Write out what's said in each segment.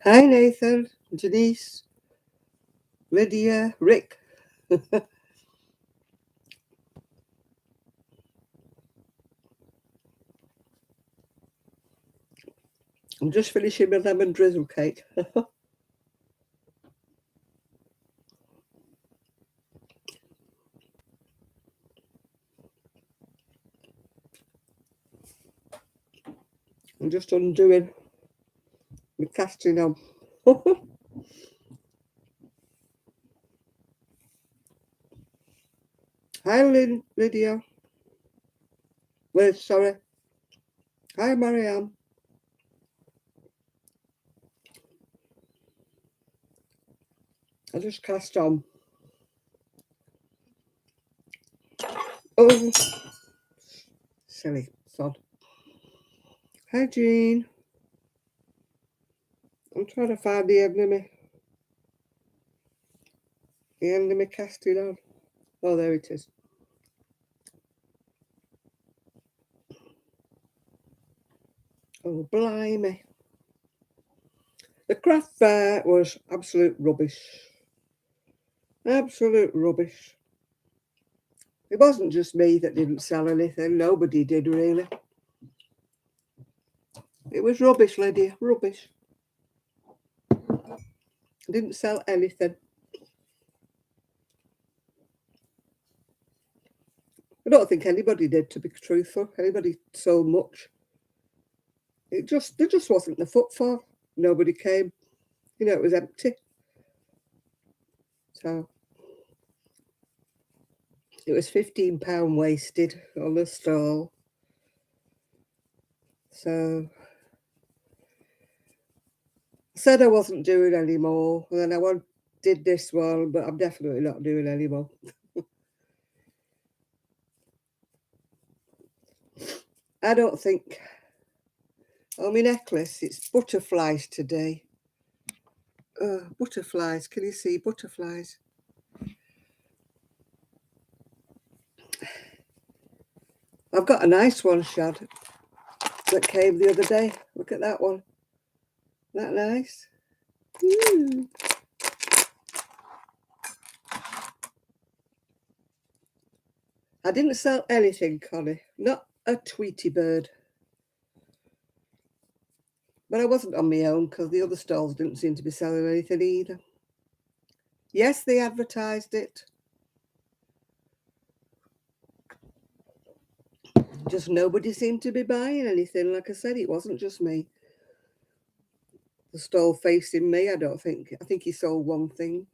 Hi, Nathan, Denise, Lydia, Rick. I'm just finishing my lemon drizzle cake. I'm just undoing my casting on. Hi, Lydia. Wait, sorry. Hi, Marianne. I just cast on. Oh, silly sod. Hi, Jean. I'm trying to find the end of me casting on. Oh, there it is. Oh, blimey. The craft fair was absolute rubbish. Absolute rubbish. It wasn't just me that didn't sell anything. Nobody did, really. It was rubbish, Lydia. Rubbish. I didn't sell anything. I don't think anybody did, to be truthful. Anybody sold much. There just wasn't the footfall. Nobody came. It was empty. So it was £15 wasted on the stall. So I said I wasn't doing any more, and then did this one, but I'm definitely not doing any more. I don't think. Oh, my necklace, it's butterflies today. Butterflies. Can you see butterflies? I've got a nice one, Shad, that came the other day. Look at that one. Isn't that nice? Ooh. I didn't sell anything, Connie. Not a Tweety bird. But I wasn't on my own because the other stalls didn't seem to be selling anything either. Yes, they advertised it. Just nobody seemed to be buying anything. Like I said, it wasn't just me. The stall facing me, I don't think. I think he sold one thing.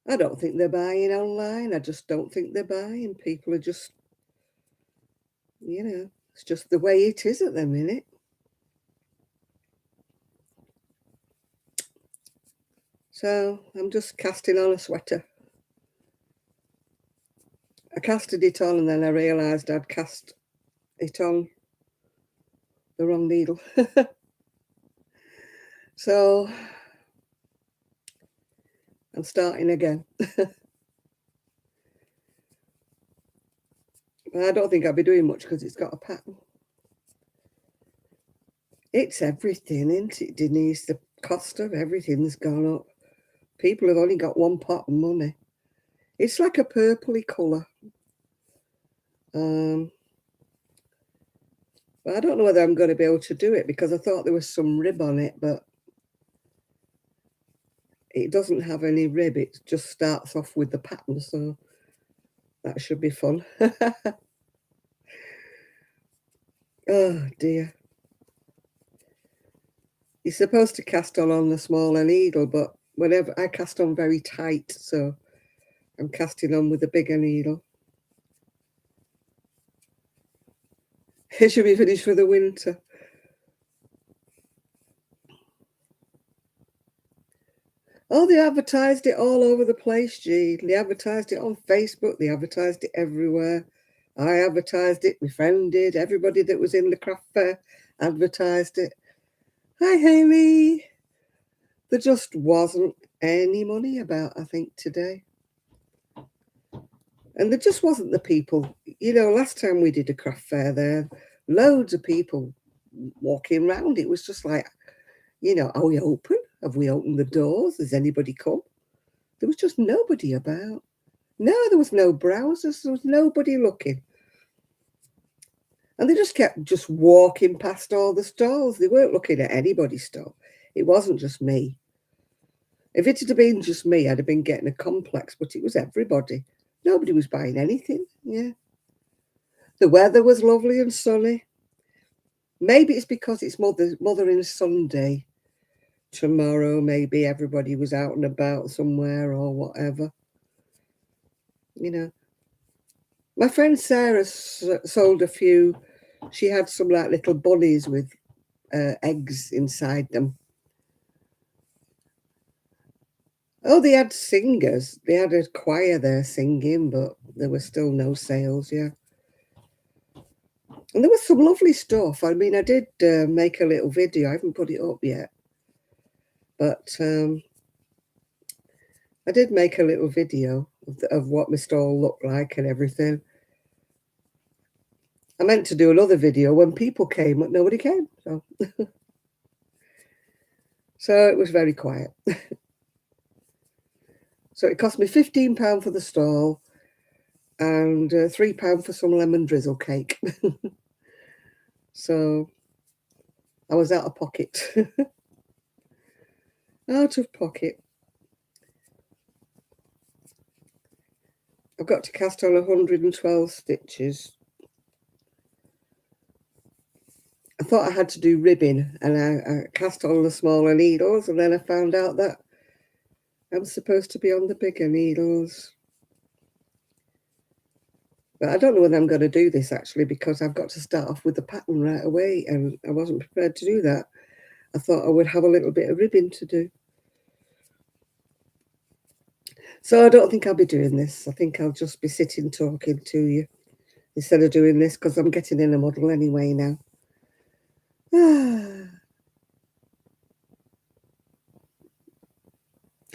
I don't think they're buying online. I just don't think they're buying. People are just, it's just the way it is at the minute. So I'm just casting on a sweater. I casted it on and then I realised I'd cast it on the wrong needle. So I'm starting again. I don't think I'll be doing much because it's got a pattern. It's everything, isn't it, Denise? The cost of everything's gone up. People have only got one pot of money. It's like a purpley colour. Um, but I don't know whether I'm going to be able to do it because I thought there was some rib on it, but it doesn't have any rib. It just starts off with the pattern, so that should be fun. Oh dear. You're supposed to cast on the smaller needle, but whenever I cast on very tight, so I'm casting on with a bigger needle. It should be finished for the winter. Oh, they advertised it all over the place, Jean. They advertised it on Facebook. They advertised it everywhere. I advertised it. My friend did. Everybody that was in the craft fair advertised it. Hi, Hayley. There just wasn't any money about, I think, today. And there just wasn't the people. Last time we did a craft fair there, loads of people walking around. It was just like, are we open? Have we opened the doors? Has anybody come? There was just nobody about. No, there was no browsers. There was nobody looking. And they just kept just walking past all the stalls. They weren't looking at anybody's stall. It wasn't just me. If it had been just me, I'd have been getting a complex, but it was everybody. Nobody was buying anything. Yeah. The weather was lovely and sunny. Maybe it's because it's Mothering Sunday. Tomorrow, maybe everybody was out and about somewhere or whatever. My friend Sarah sold a few. She had some like little bunnies with eggs inside them. Oh, they had singers. They had a choir there singing, but there were still no sales, yeah. And there was some lovely stuff. I mean, I did make a little video. I haven't put it up yet. But I did make a little video of what my stall looked like and everything. I meant to do another video when people came, but nobody came. So it was very quiet. So it cost me £15 for the stall and £3 for some lemon drizzle cake. So I was out of pocket. Out of pocket. I've got to cast on 112 stitches. I thought I had to do ribbing, and I cast on the smaller needles, and then I found out that I'm supposed to be on the bigger needles. But I don't know whether I'm going to do this actually, because I've got to start off with the pattern right away, and I wasn't prepared to do that. I thought I would have a little bit of ribbing to do. So I don't think I'll be doing this. I think I'll just be sitting talking to you instead of doing this, because I'm getting in a muddle anyway now.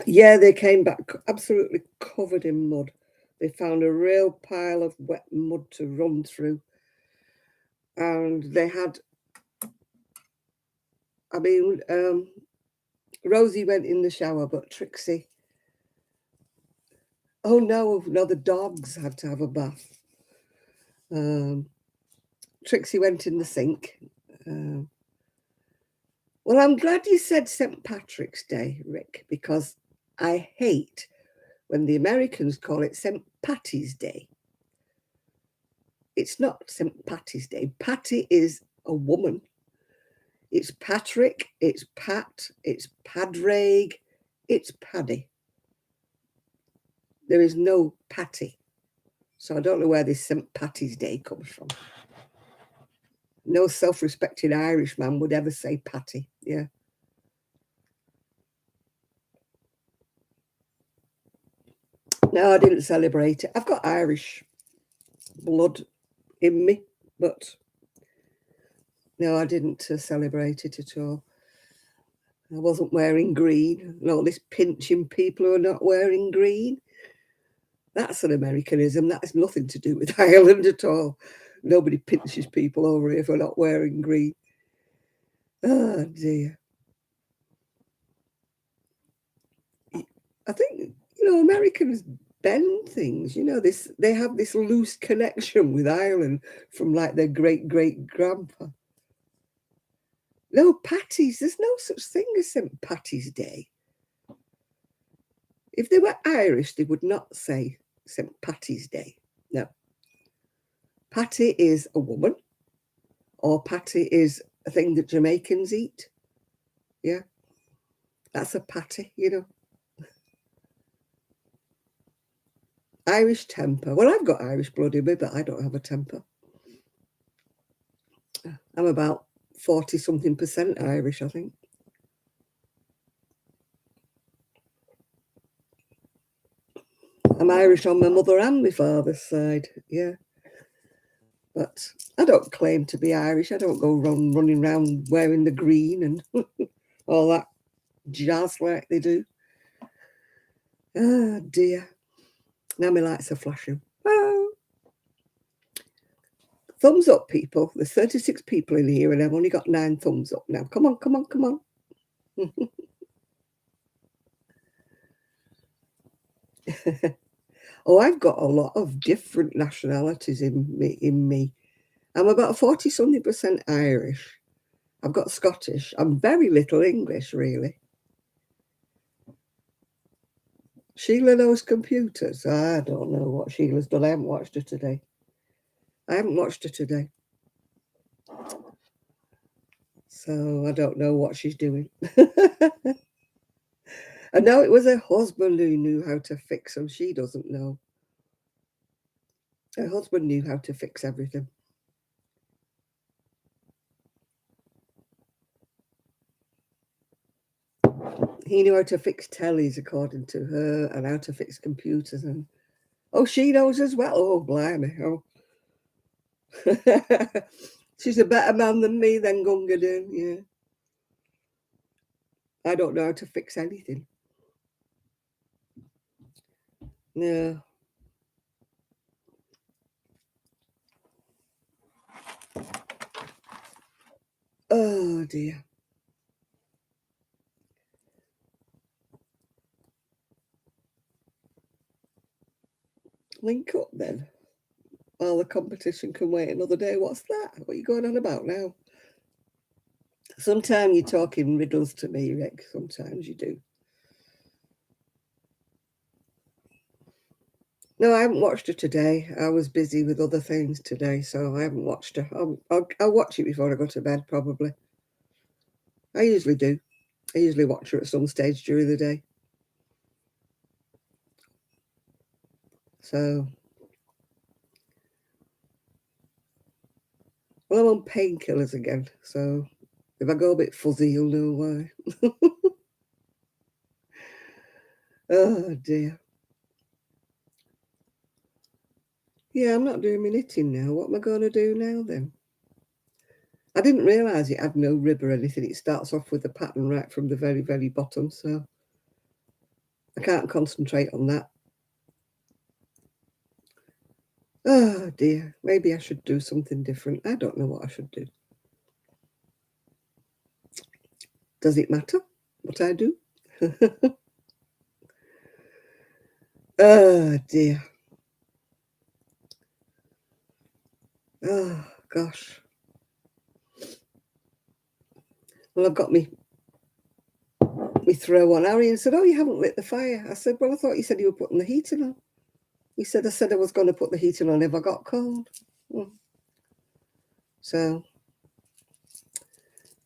Yeah, they came back absolutely covered in mud. They found a real pile of wet mud to run through. And they had, Rosie went in the shower, but Trixie, oh no, the dogs had to have a bath. Trixie went in the sink. Well, I'm glad you said St. Patrick's Day, Rick, because I hate when the Americans call it St. Patty's Day. It's not St. Patty's Day. Patty is a woman. It's Patrick, it's Pat, it's Padraig, it's Paddy. There is no Patty. So I don't know where this St. Patty's Day comes from. No self-respecting Irishman would ever say Patty, yeah. No, I didn't celebrate it. I've got Irish blood in me, but no, I didn't celebrate it at all. I wasn't wearing green. And all this pinching people who are not wearing green. That's an Americanism. That has nothing to do with Ireland at all. Nobody pinches people over here for not wearing green. Oh, dear. I think, Americans bend things. They have this loose connection with Ireland from like their great-great-grandpa. No, Patties. There's no such thing as St. Patty's Day. If they were Irish, they would not say St. Patty's Day. No. Patty is a woman, or patty is a thing that Jamaicans eat. Yeah. That's a patty, Irish temper. Well, I've got Irish blood in me, but I don't have a temper. I'm about 40-something% Irish, I think. I'm Irish on my mother and my father's side, yeah. But I don't claim to be Irish. I don't go running around wearing the green and all that jazz like they do. Oh, dear. Now my lights are flashing. Thumbs up, people. There's 36 people in here and I've only got 9 thumbs up now. Come on, come on, come on. Oh, I've got a lot of different nationalities in me. I'm about 40-something% Irish. I've got Scottish. I'm very little English, really. Sheila knows computers. I don't know what Sheila's done. I haven't watched her today. So I don't know what she's doing. I know it was her husband who knew how to fix them. She doesn't know. Her husband knew how to fix everything. He knew how to fix tellies, according to her, and how to fix computers. And oh, she knows as well. Oh, blimey. Oh. She's a better man than me, then, Gunga Din. Yeah. I don't know how to fix anything. No. Oh, dear. Link up, then. While the competition can wait another day. What's that? What are you going on about now? Sometimes you're talking riddles to me, Rick. Sometimes you do. No, I haven't watched her today. I was busy with other things today, so I haven't watched her. I'll watch it before I go to bed, probably. I usually do. I usually watch her at some stage during the day. So, well, I'm on painkillers again. So, if I go a bit fuzzy, you'll know why. Oh, dear. Yeah, I'm not doing my knitting now. What am I going to do now, then? I didn't realise it had no rib or anything. It starts off with the pattern right from the very, very bottom, so I can't concentrate on that. Oh, dear. Maybe I should do something different. I don't know what I should do. Does it matter what I do? Oh, dear. Oh, gosh. Well, I've got me throw on. Arian said, oh, you haven't lit the fire. I said, well, I thought you said you were putting the heating on. He said, I said I was going to put the heating on if I got cold. So,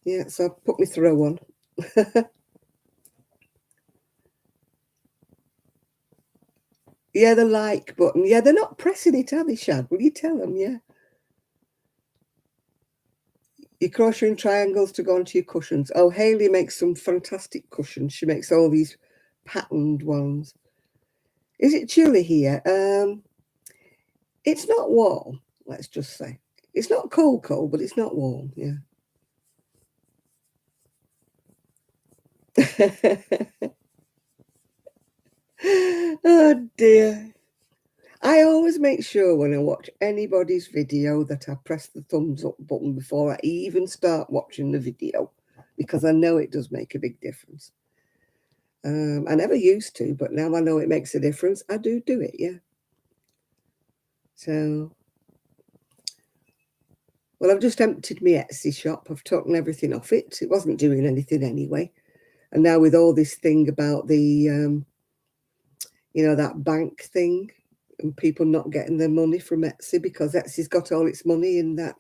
yeah, so I put my throw on. Yeah, the like button. Yeah, they're not pressing it, are they, Shad? Will you tell them? Yeah. You're crocheting triangles to go onto your cushions. Oh, Hayley makes some fantastic cushions. She makes all these patterned ones. Is it chilly here? It's not warm, let's just say. It's not cold, but it's not warm, yeah. Oh, dear. I always make sure when I watch anybody's video that I press the thumbs up button before I even start watching the video, because I know it does make a big difference. I never used to, but now I know it makes a difference. I do it, yeah. So, well, I've just emptied my Etsy shop. I've taken everything off it. It wasn't doing anything anyway. And now with all this thing about the, that bank thing and people not getting their money from Etsy because Etsy's got all its money in that.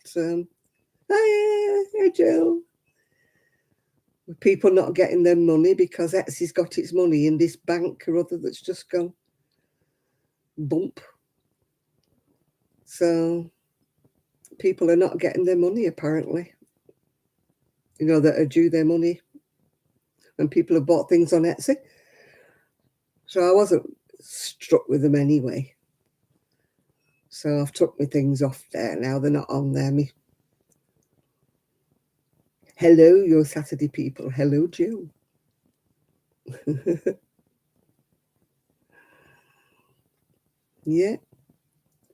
Hi, Joe. With people not getting their money because Etsy's got its money in this bank or other that's just gone bump. So people are not getting their money, apparently. That are due their money when people have bought things on Etsy. So I wasn't struck with them anyway. So I've took my things off there now. They're not on there. Hello, your Saturday people. Hello, Jill. Yeah.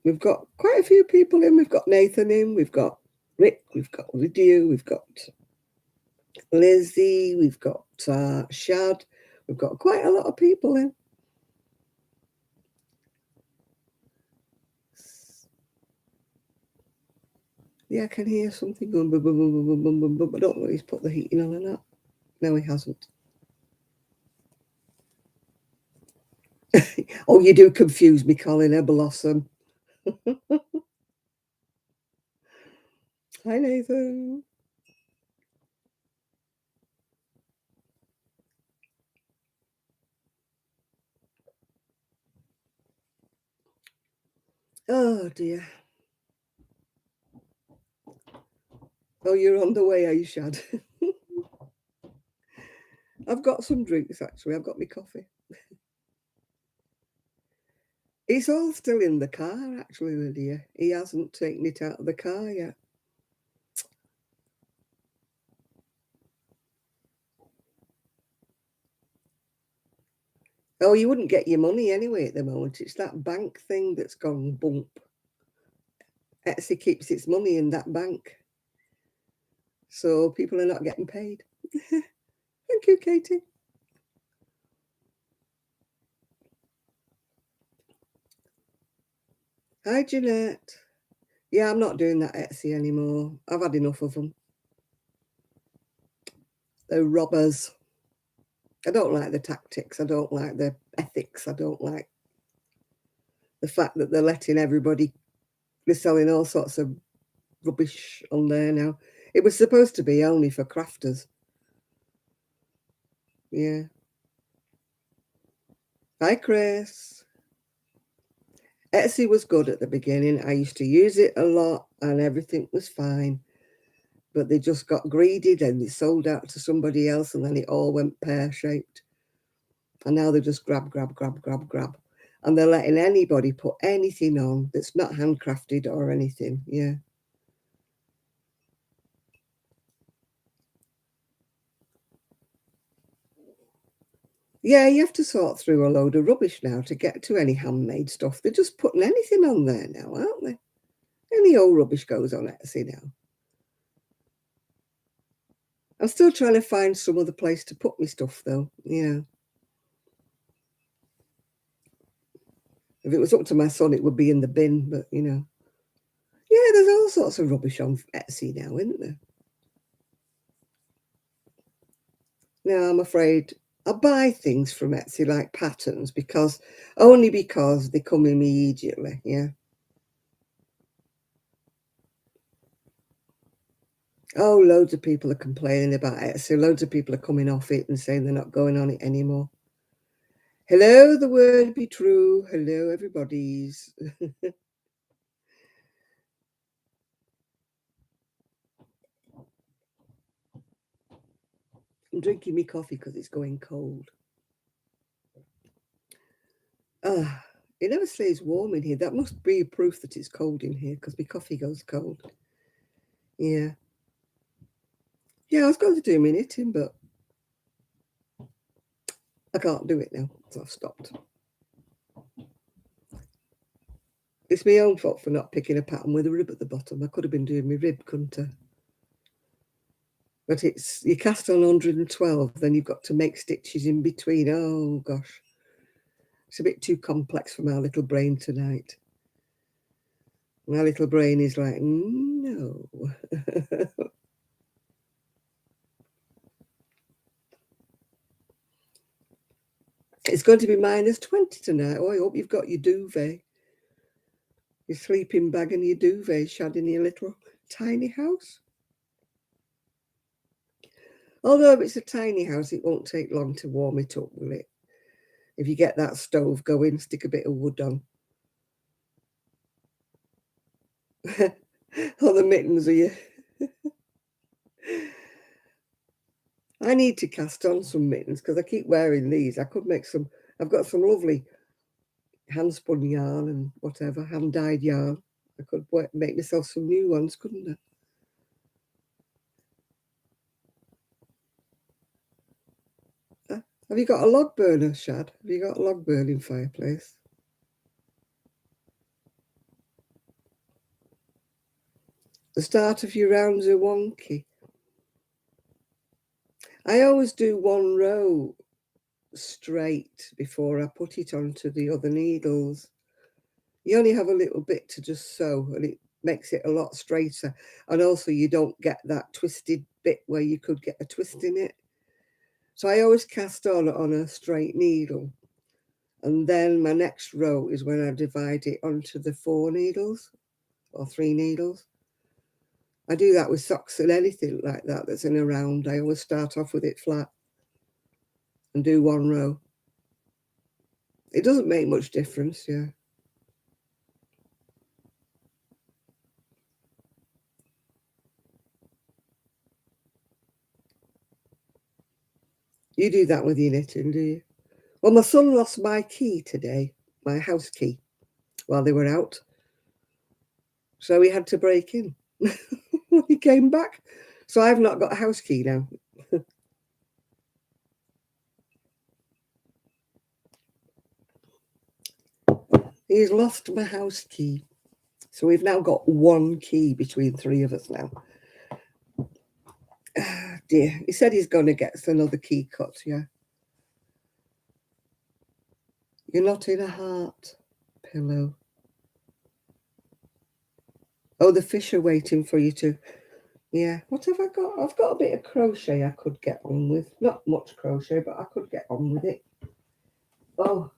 We've got quite a few people in. We've got Nathan in. We've got Rick. We've got Lydia. We've got Lizzie. We've got Shad. We've got quite a lot of people in. Yeah, I can hear something going boom, boom, boom, boom, boom, boom, boom, boom. I don't know if he's put the heating on or not. No, he hasn't. Oh, you do confuse me, Colin, Blossom. Hi, Nathan. Oh, dear. Oh, you're on the way, are you, Shad? I've got some drinks, actually. I've got my coffee. It's all still in the car, actually, Lydia. He hasn't taken it out of the car yet. Oh, you wouldn't get your money anyway at the moment. It's that bank thing that's gone bump. Etsy keeps its money in that bank. So people are not getting paid. Thank you, Katie. Hi, Jeanette. Yeah, I'm not doing that Etsy anymore. I've had enough of them. They're robbers. I don't like the tactics. I don't like the ethics. I don't like the fact that they're letting everybody, they're selling all sorts of rubbish on there now. It was supposed to be only for crafters. Yeah. Hi, Chris. Etsy was good at the beginning. I used to use it a lot and everything was fine. But they just got greedy, then they sold out to somebody else, and then it all went pear-shaped. And now they just grab, grab, grab, grab, grab. And they're letting anybody put anything on that's not handcrafted or anything. Yeah. Yeah, you have to sort through a load of rubbish now to get to any handmade stuff. They're just putting anything on there now, aren't they? Any old rubbish goes on Etsy now. I'm still trying to find some other place to put my stuff, though. Yeah. If it was up to my son, it would be in the bin, but Yeah, there's all sorts of rubbish on Etsy now, isn't there? Now, I'm afraid I buy things from Etsy like patterns only because they come immediately. Yeah. Oh, loads of people are complaining about Etsy. Loads of people are coming off it and saying they're not going on it anymore. Hello, the word be true. Hello, everybody's. I'm drinking me coffee because it's going cold. Ah, it never stays warm in here. That must be proof that it's cold in here because my coffee goes cold. Yeah. Yeah, I was going to do my knitting, but I can't do it now, so I've stopped. It's my own fault for not picking a pattern with a rib at the bottom. I could have been doing my rib, couldn't I? But it's you cast on 112, then you've got to make stitches in between. Oh gosh, it's a bit too complex for my little brain tonight. My little brain is like, no. It's going to be -20 tonight. Oh, I hope you've got your duvet, your sleeping bag and your duvet, Shad, in your little tiny house. Although if it's a tiny house, it won't take long to warm it up, will it? If you get that stove going, stick a bit of wood on. Or the mittens are you? I need to cast on some mittens because I keep wearing these. I could make some. I've got some lovely hand spun yarn and whatever, hand dyed yarn. I could make myself some new ones, couldn't I? Have you got a log burner, Shad? Have you got a log burning fireplace? The start of your rounds are wonky. I always do one row straight before I put it onto the other needles. You only have a little bit to just sew, and it makes it a lot straighter. And also you don't get that twisted bit where you could get a twist in it. So I always cast on a straight needle. And then my next row is when I divide it onto the 4 needles or 3 needles. I do that with socks and anything like that that's in a round. I always start off with it flat and do one row. It doesn't make much difference, yeah. You do that with your knitting, do you? Well, my son lost my key today, my house key, while they were out. So he had to break in when he came back. So I've not got a house key now. He's lost my house key. So we've now got one key between 3 of us now. Ah, dear. He said he's going to get another key cut, yeah. You're not in a heart pillow. Oh, the fish are waiting for you to. Yeah. What have I got? I've got a bit of crochet I could get on with. Not much crochet, but I could get on with it. Oh,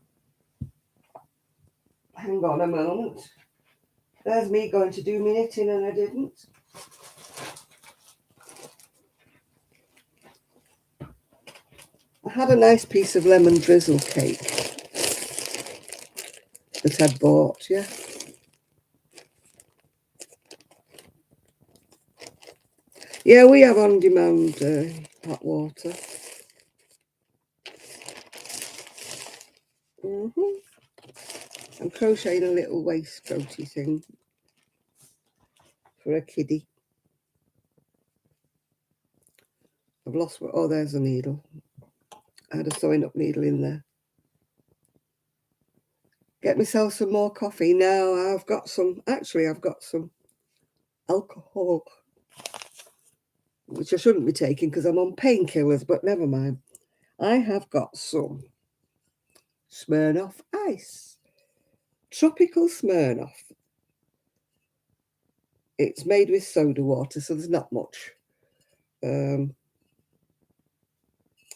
hang on a moment. There's me going to do my knitting and I didn't. I had a nice piece of lemon drizzle cake that I'd bought, yeah. Yeah, we have on-demand hot water. I'm crocheting a little waistcoaty thing for a kiddie. I've lost, oh, there's a needle. I had a sewing up needle in there. Get myself some more coffee. Now I've got some, actually I've got some alcohol, which I shouldn't be taking because I'm on painkillers, but never mind. I have got some Smirnoff Ice. Tropical Smirnoff. It's made with soda water, so there's not much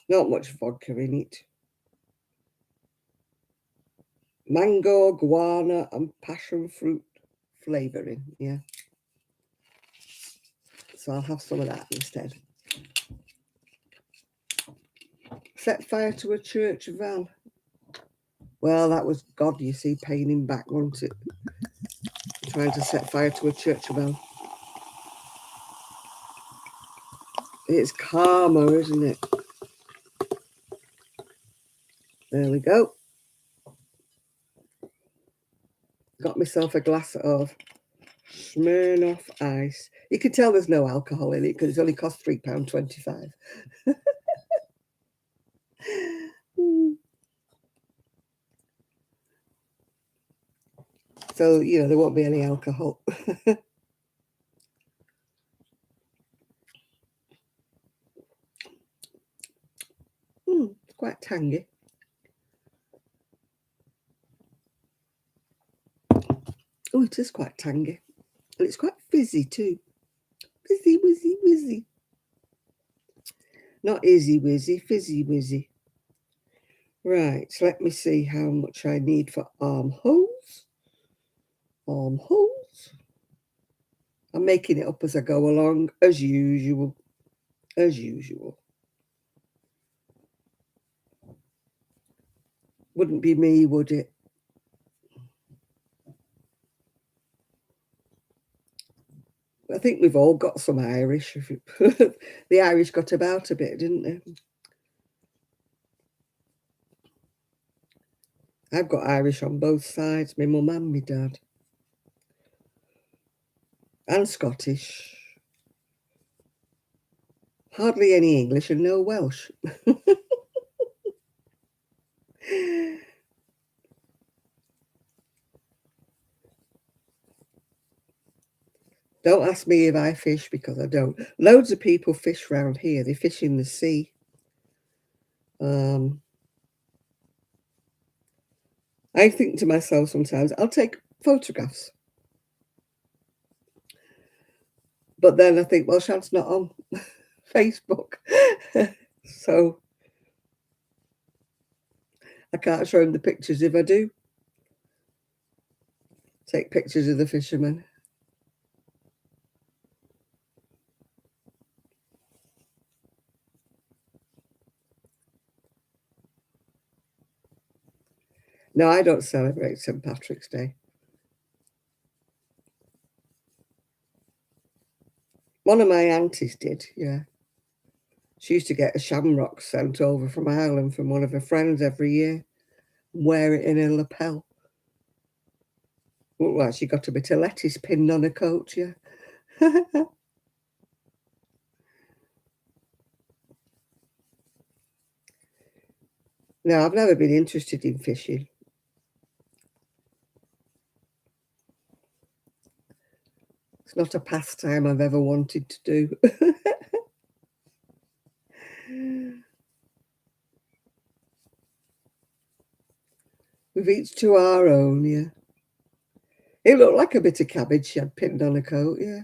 vodka in it. Mango, guarana, and passion fruit flavouring, yeah. So I'll have some of that instead. Set fire to a church van. Well, that was God, you see, paying him back, wasn't it? Trying to set fire to a church van. It's karma, isn't it? There we go. Got myself a glass of Smirnoff Ice. You can tell there's no alcohol in it because it's only cost £3.25. So, you know, there won't be any alcohol. It's quite tangy. Oh, it is quite tangy. And it's quite fizzy too. Fizzy, wizzy, wizzy. Not izzy wizzy, fizzy wizzy. Right, so let me see how much I need for armholes. Armholes. I'm making it up as I go along, as usual. As usual. Wouldn't be me, would it? I think we've all got some Irish. The Irish got about a bit, didn't they? I've got Irish on both sides, my mum and my dad. And Scottish. Hardly any English and no Welsh. Don't ask me if I fish because I don't. Loads of people fish round here. They fish in the sea. I think to myself sometimes, I'll take photographs. But then I think, well, Shad's not on Facebook. So I can't show him the pictures if I do. Take pictures of the fishermen. No, I don't celebrate St. Patrick's Day. One of my aunties did, yeah. She used to get a shamrock sent over from Ireland from one of her friends every year, wear it in a lapel. Well, she got a bit of lettuce pinned on her coat, yeah. No, I've never been interested in fishing. It's not a pastime I've ever wanted to do. We've each to our own, yeah. It looked like a bit of cabbage she had pinned on her coat, yeah.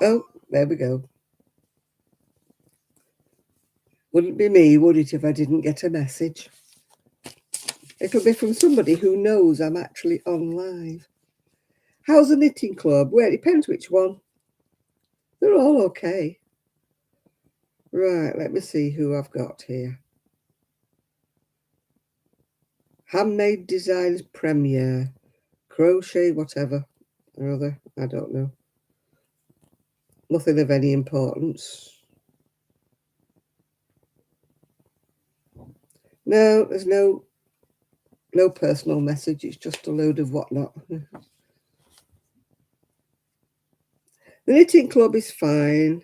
Oh, there we go. Wouldn't be me, would it, if I didn't get a message? It'll be from somebody who knows I'm actually on live. How's the knitting club? Well, it depends which one. They're all okay. Right, let me see who I've got here. Handmade Designs Premier. Crochet, whatever or other. I don't know. Nothing of any importance. No, there's no personal message. It's just a load of whatnot. The knitting club is fine.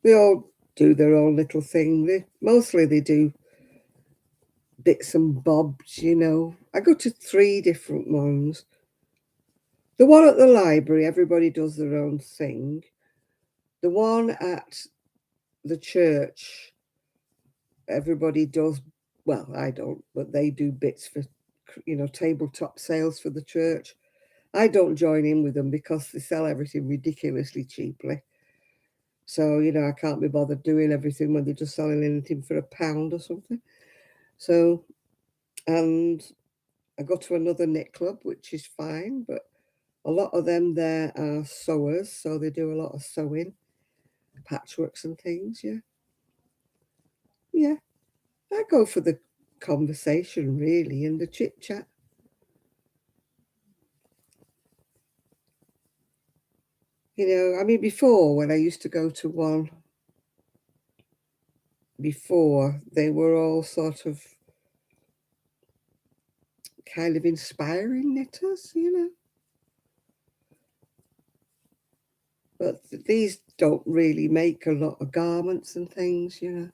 They all do their own little thing. Mostly they do bits and bobs, you know. I go to 3 different ones. The one at the library, everybody does their own thing. The one at the church, everybody does, well, I don't, but they do bits for, you know, tabletop sales for the church. I don't join in with them because they sell everything ridiculously cheaply. So, you know, I can't be bothered doing everything when they're just selling anything for £1 or something. So, and I go to another knit club, which is fine, but a lot of them there are sewers, so they do a lot of sewing, patchworks and things, yeah. Yeah, I go for the conversation, really, and the chit-chat. You know, I mean, before, when I used to go to one before, they were all sort of kind of inspiring knitters, you know. But these don't really make a lot of garments and things, you know.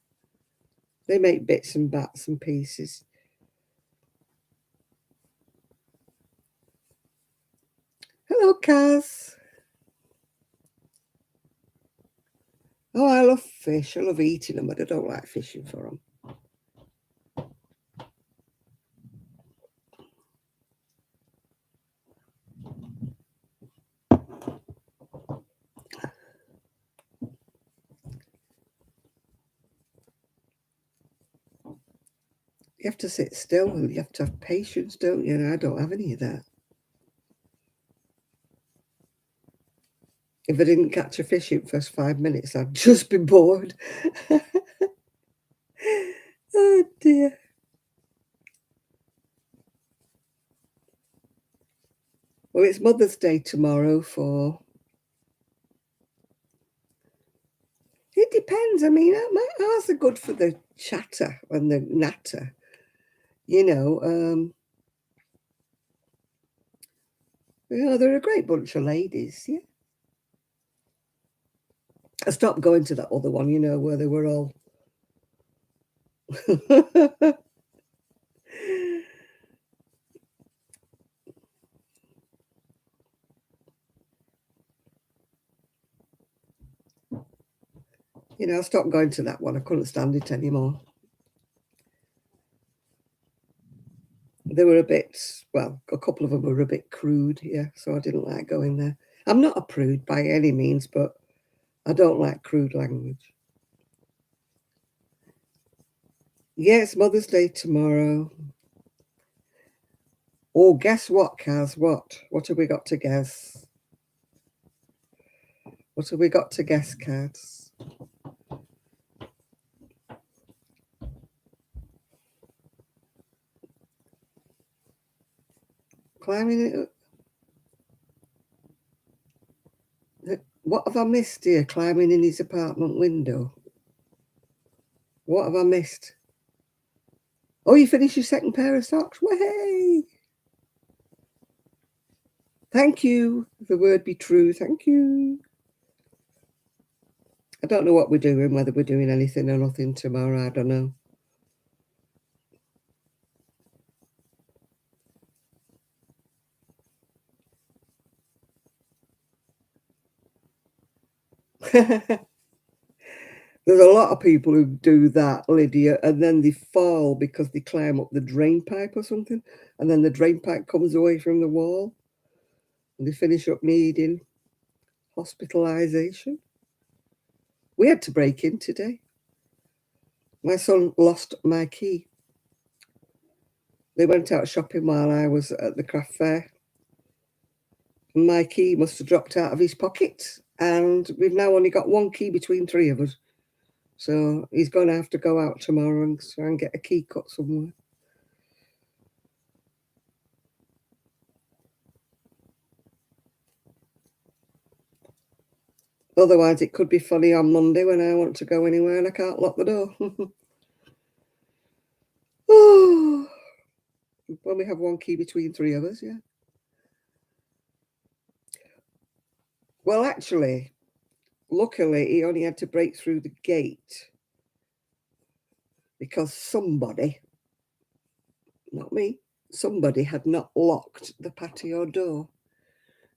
They make bits and bats and pieces. Hello, Kaz. Oh, I love fish. I love eating them, but I don't like fishing for them. You have to sit still and you have to have patience, don't you? And I don't have any of that. If I didn't catch a fish in the first 5 minutes, I'd just be bored. Oh, dear. Well, it's Mother's Day tomorrow for... It depends. I mean, ours are good for the chatter and the natter. You know, they're a great bunch of ladies, yeah. I stopped going to that other one, you know, where they were all... You know, I stopped going to that one. I couldn't stand it anymore. They were a bit, well, a couple of them were a bit crude, yeah, so I didn't like going there. I'm not a prude by any means, but I don't like crude language. Yeah, it's Mother's Day tomorrow. Oh, guess what, Kaz? What? What have we got to guess? What have we got to guess, Kaz? Climbing it. What have I missed here? Climbing in his apartment window. What have I missed? Oh, you finished your second pair of socks? Way! Thank you. The word be true. Thank you. I don't know what we're doing, whether we're doing anything or nothing tomorrow. I don't know. There's a lot of people who do that, Lydia, and then they fall because they climb up the drain pipe or something, and then the drain pipe comes away from the wall, and they finish up needing hospitalisation. We had to break in today. My son lost my key. They went out shopping while I was at the craft fair. My key must have dropped out of his pocket, and we've now only got one key between three of us. So he's going to have to go out tomorrow and try and get a key cut somewhere. Otherwise, it could be funny on Monday when I want to go anywhere and I can't lock the door. Oh, when we have one key between three of us, yeah. Well, actually, luckily, he only had to break through the gate because somebody, not me, somebody had not locked the patio door.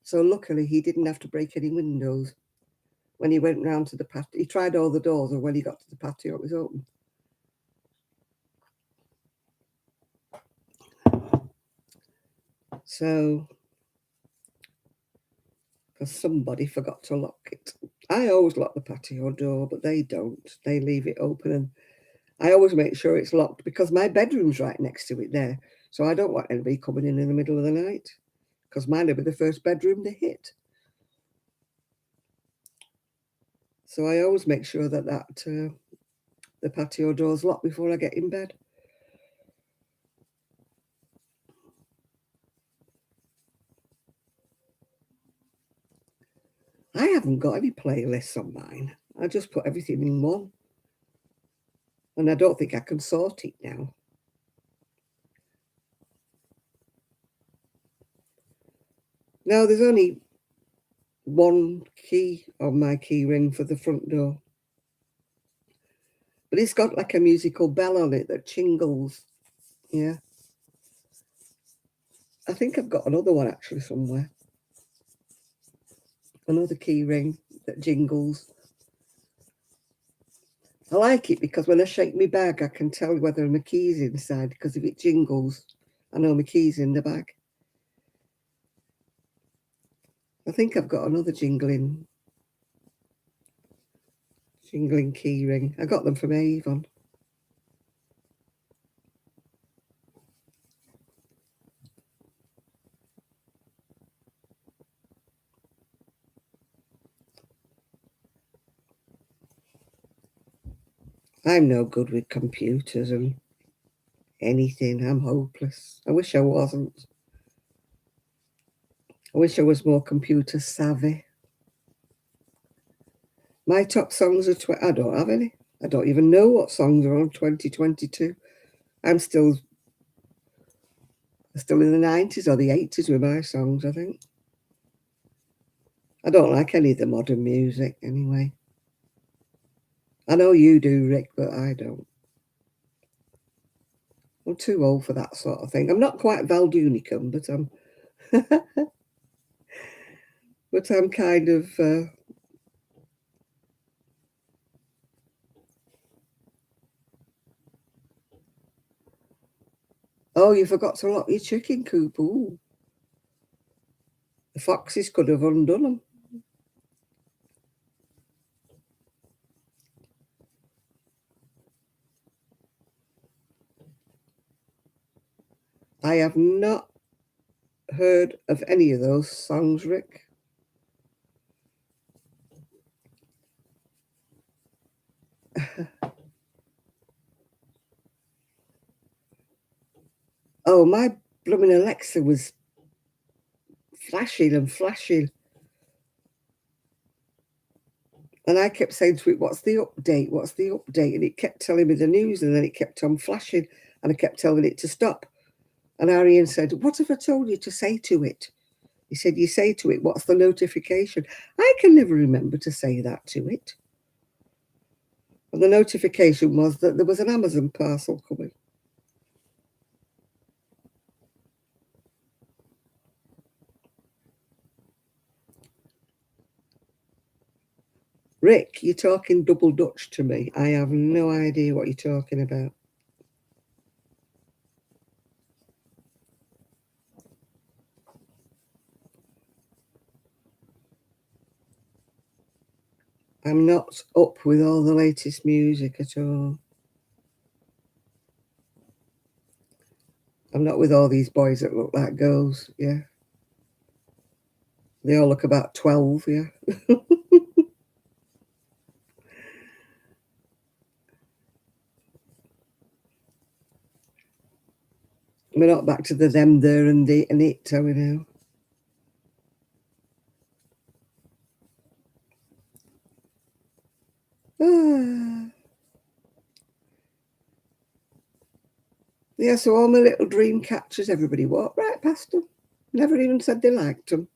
So luckily, he didn't have to break any windows. When he went round to the patio, he tried all the doors, and when he got to the patio, it was open. So, because somebody forgot to lock it. I always lock the patio door, but they don't. They leave it open, and I always make sure it's locked because my bedroom's right next to it there. So I don't want anybody coming in the middle of the night because mine will be the first bedroom they hit. So I always make sure that the patio door's locked before I get in bed. I haven't got any playlists on mine. I just put everything in one. And I don't think I can sort it now. No, there's only one key on my key ring for the front door. But it's got like a musical bell on it that jingles. Yeah. I think I've got another one actually somewhere. Another key ring that jingles. I like it because when I shake my bag, I can tell whether my key's inside because if it jingles, I know my key's in the bag. I think I've got another jingling key ring. I got them from Avon. I'm no good with computers and anything. I'm hopeless. I wish I wasn't. I wish I was more computer savvy. My top songs are... I don't have any. I don't even know what songs are on 2022. I'm still in the 90s or the 80s with my songs, I think. I don't like any of the modern music anyway. I know you do, Rick, but I don't. I'm too old for that sort of thing. I'm not quite Val Dunicum, but I'm but I'm kind of oh, you forgot to lock your chicken coop. Ooh. The foxes could have undone them. I have not heard of any of those songs, Rick. Oh, my blooming Alexa was flashing and flashing. And I kept saying to it, "What's the update? What's the update?" And it kept telling me the news, and then it kept on flashing, and I kept telling it to stop. And Arian said, "What have I told you to say to it?" He said, "You say to it, what's the notification?" I can never remember to say that to it. And the notification was that there was an Amazon parcel coming. Rick, you're talking double Dutch to me. I have no idea what you're talking about. I'm not up with all the latest music at all. I'm not with all these boys that look like girls, yeah. They all look about 12, yeah. We're not back to the them, there, and the and it, are we now? Ah. Yeah, so all my little dream catchers, everybody walked right past them. Never even said they liked them.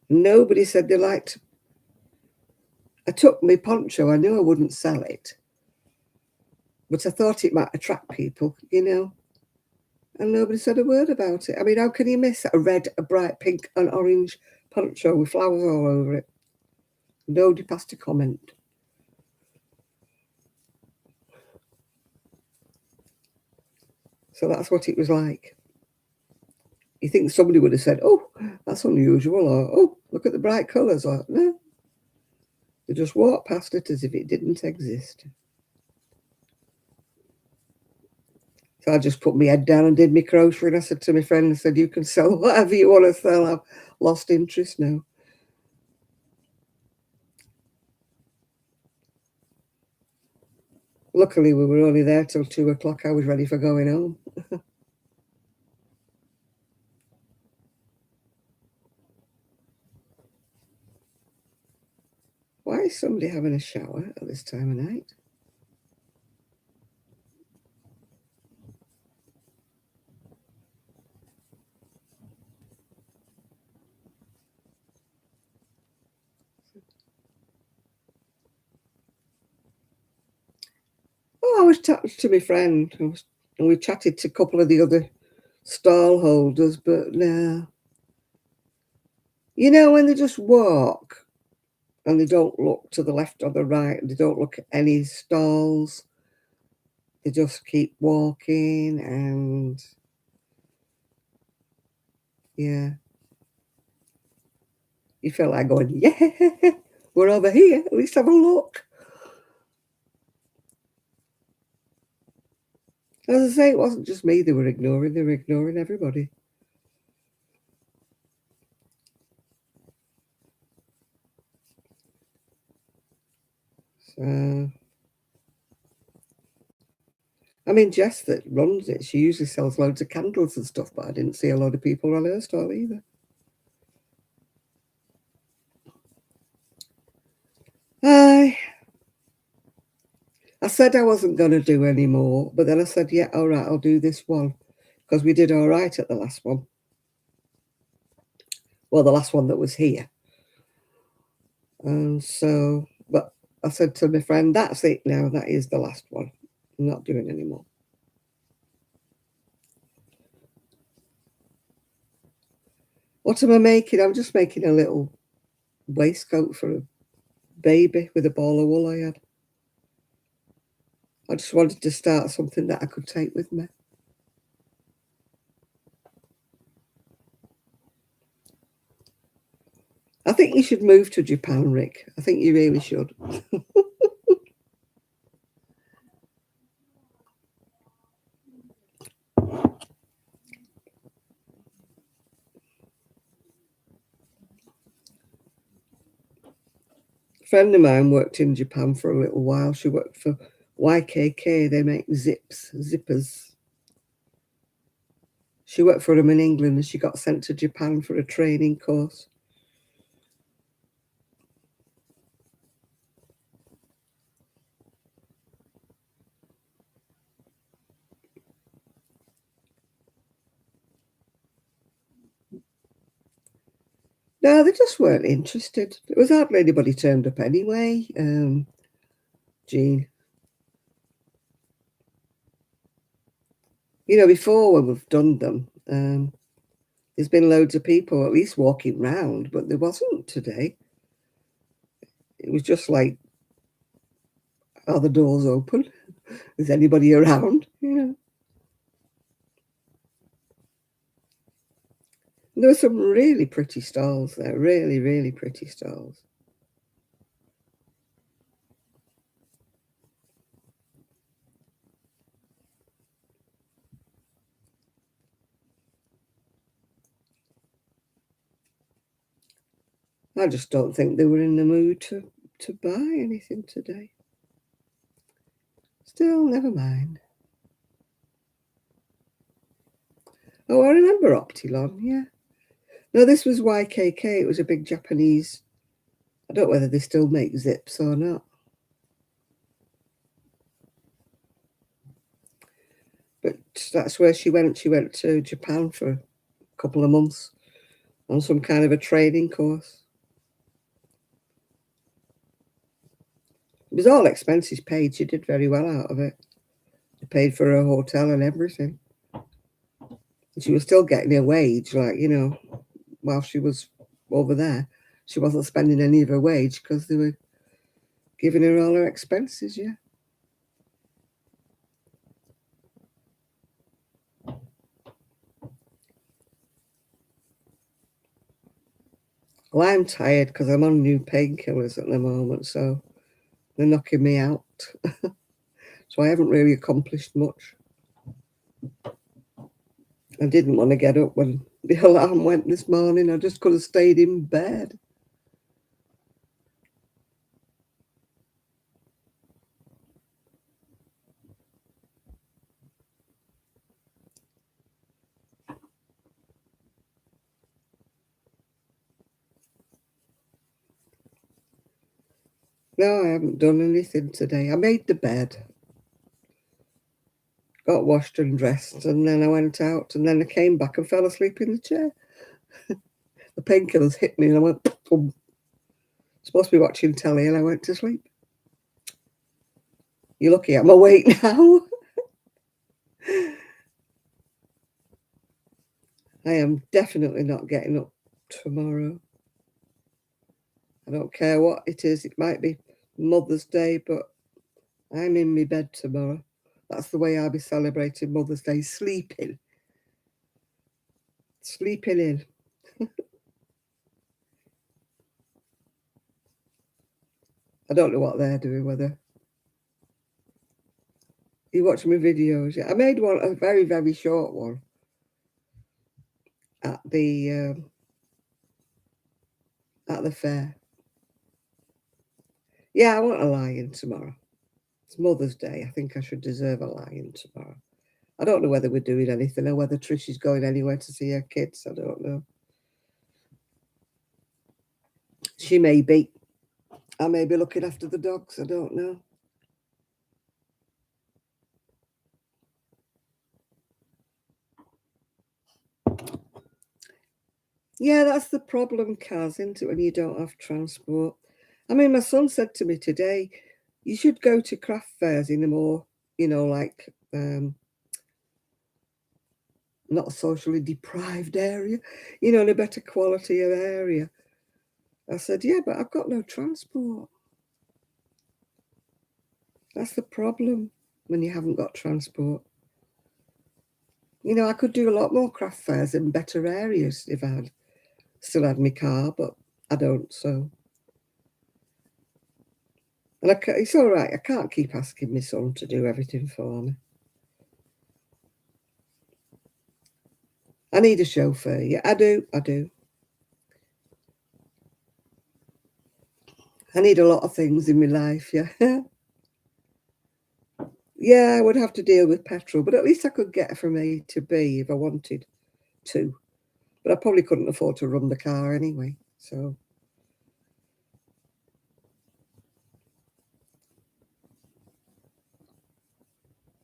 Nobody said they liked. I took my poncho. I knew I wouldn't sell it, but I thought it might attract people, you know. And nobody said a word about it. I mean, how can you miss a red, a bright pink, and orange poncho with flowers all over it? Nobody passed a comment. So that's what it was like. You think somebody would have said, "Oh, that's unusual," or "Oh, look at the bright colours," or no. They just walked past it as if it didn't exist. So I just put my head down and did my crochet. And I said to my friend, I said, "You can sell whatever you want to sell. I've lost interest now." Luckily, we were only there till 2 o'clock. I was ready for going home. Why is somebody having a shower at this time of night? Oh, I was chatting to my friend, and we chatted to a couple of the other stall holders, but no. You know, when they just walk and they don't look to the left or the right, and they don't look at any stalls, they just keep walking, and yeah, you feel like going, "Yeah, we're over here. At least have a look." As I say, it wasn't just me they were ignoring everybody. So, I mean, Jess that runs it, she usually sells loads of candles and stuff, but I didn't see a lot of people on her stall either. I I said I wasn't going to do any more, but then I said, "Yeah, all right, I'll do this one," because we did all right at the last one. Well, the last one that was here. And so, but I said to my friend, that's it now. That is the last one. I'm not doing any more. What am I making? I'm just making a little waistcoat for a baby with a ball of wool I had. I just wanted to start something that I could take with me. I think you should move to Japan, Rick. I think you really should. A friend of mine worked in Japan for a little while. She worked for YKK. They make zippers. She worked for them in England and she got sent to Japan for a training course. No, they just weren't interested. There was hardly anybody turned up anyway, Jean. You know, before when we've done them, there's been loads of people at least walking round, but there wasn't today. It was just like, are the doors open? Is anybody around? Yeah. There were some really pretty stalls there, really, really pretty stalls. I just don't think they were in the mood to buy anything today. Still, never mind. Oh, I remember Optilon, yeah. No, this was YKK. It was a big Japanese. I don't know whether they still make zips or not. But that's where she went. She went to Japan for a couple of months on some kind of a training course. It was all expenses paid. She did very well out of it. She paid for her hotel and everything. And she was still getting her wage, like, you know, while she was over there. She wasn't spending any of her wage because they were giving her all her expenses, yeah. Well, I'm tired because I'm on new painkillers at the moment, so they're knocking me out. So I haven't really accomplished much. I didn't want to get up when the alarm went this morning. I just could have stayed in bed. No, I haven't done anything today. I made the bed, got washed and dressed, and then I went out, and then I came back and fell asleep in the chair. The painkillers hit me, and I went, boom. Supposed to be watching telly, and I went to sleep. You're lucky I'm awake now. I am definitely not getting up tomorrow. I don't care what it is. It might be Mother's Day, but I'm in my bed tomorrow. That's the way I'll be celebrating Mother's Day, sleeping. Sleeping in. I don't know what they're doing, whether you watch my videos. Yeah, I made one, a very, very short one at the fair. Yeah, I want a lion tomorrow. It's Mother's Day. I think I should deserve a lion tomorrow. I don't know whether we're doing anything or whether Trish is going anywhere to see her kids. I don't know. She may be. I may be looking after the dogs. I don't know. Yeah, that's the problem, Kaz, isn't it, when you don't have transport? I mean, my son said to me today, you should go to craft fairs in a more, like not a socially deprived area, in a better quality of area. I said, yeah, but I've got no transport. That's the problem when you haven't got transport. I could do a lot more craft fairs in better areas if I had still had my car, but I don't, so. And it's all right. I can't keep asking my son to do everything for me. I need a chauffeur. Yeah, I do. I do. I need a lot of things in my life. Yeah. Yeah, I would have to deal with petrol, but at least I could get from A to B if I wanted to. But I probably couldn't afford to run the car anyway. So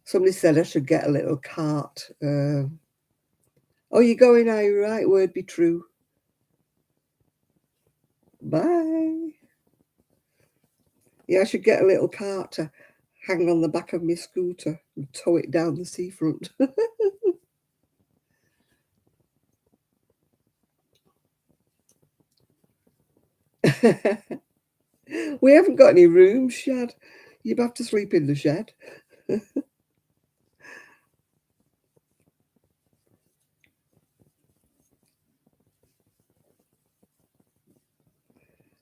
somebody said I should get a little cart. Oh, you're going, are you right? Word be true. Bye. Yeah, I should get a little cart to hang on the back of my scooter and tow it down the seafront. We haven't got any room, Shad. You'd have to sleep in the shed.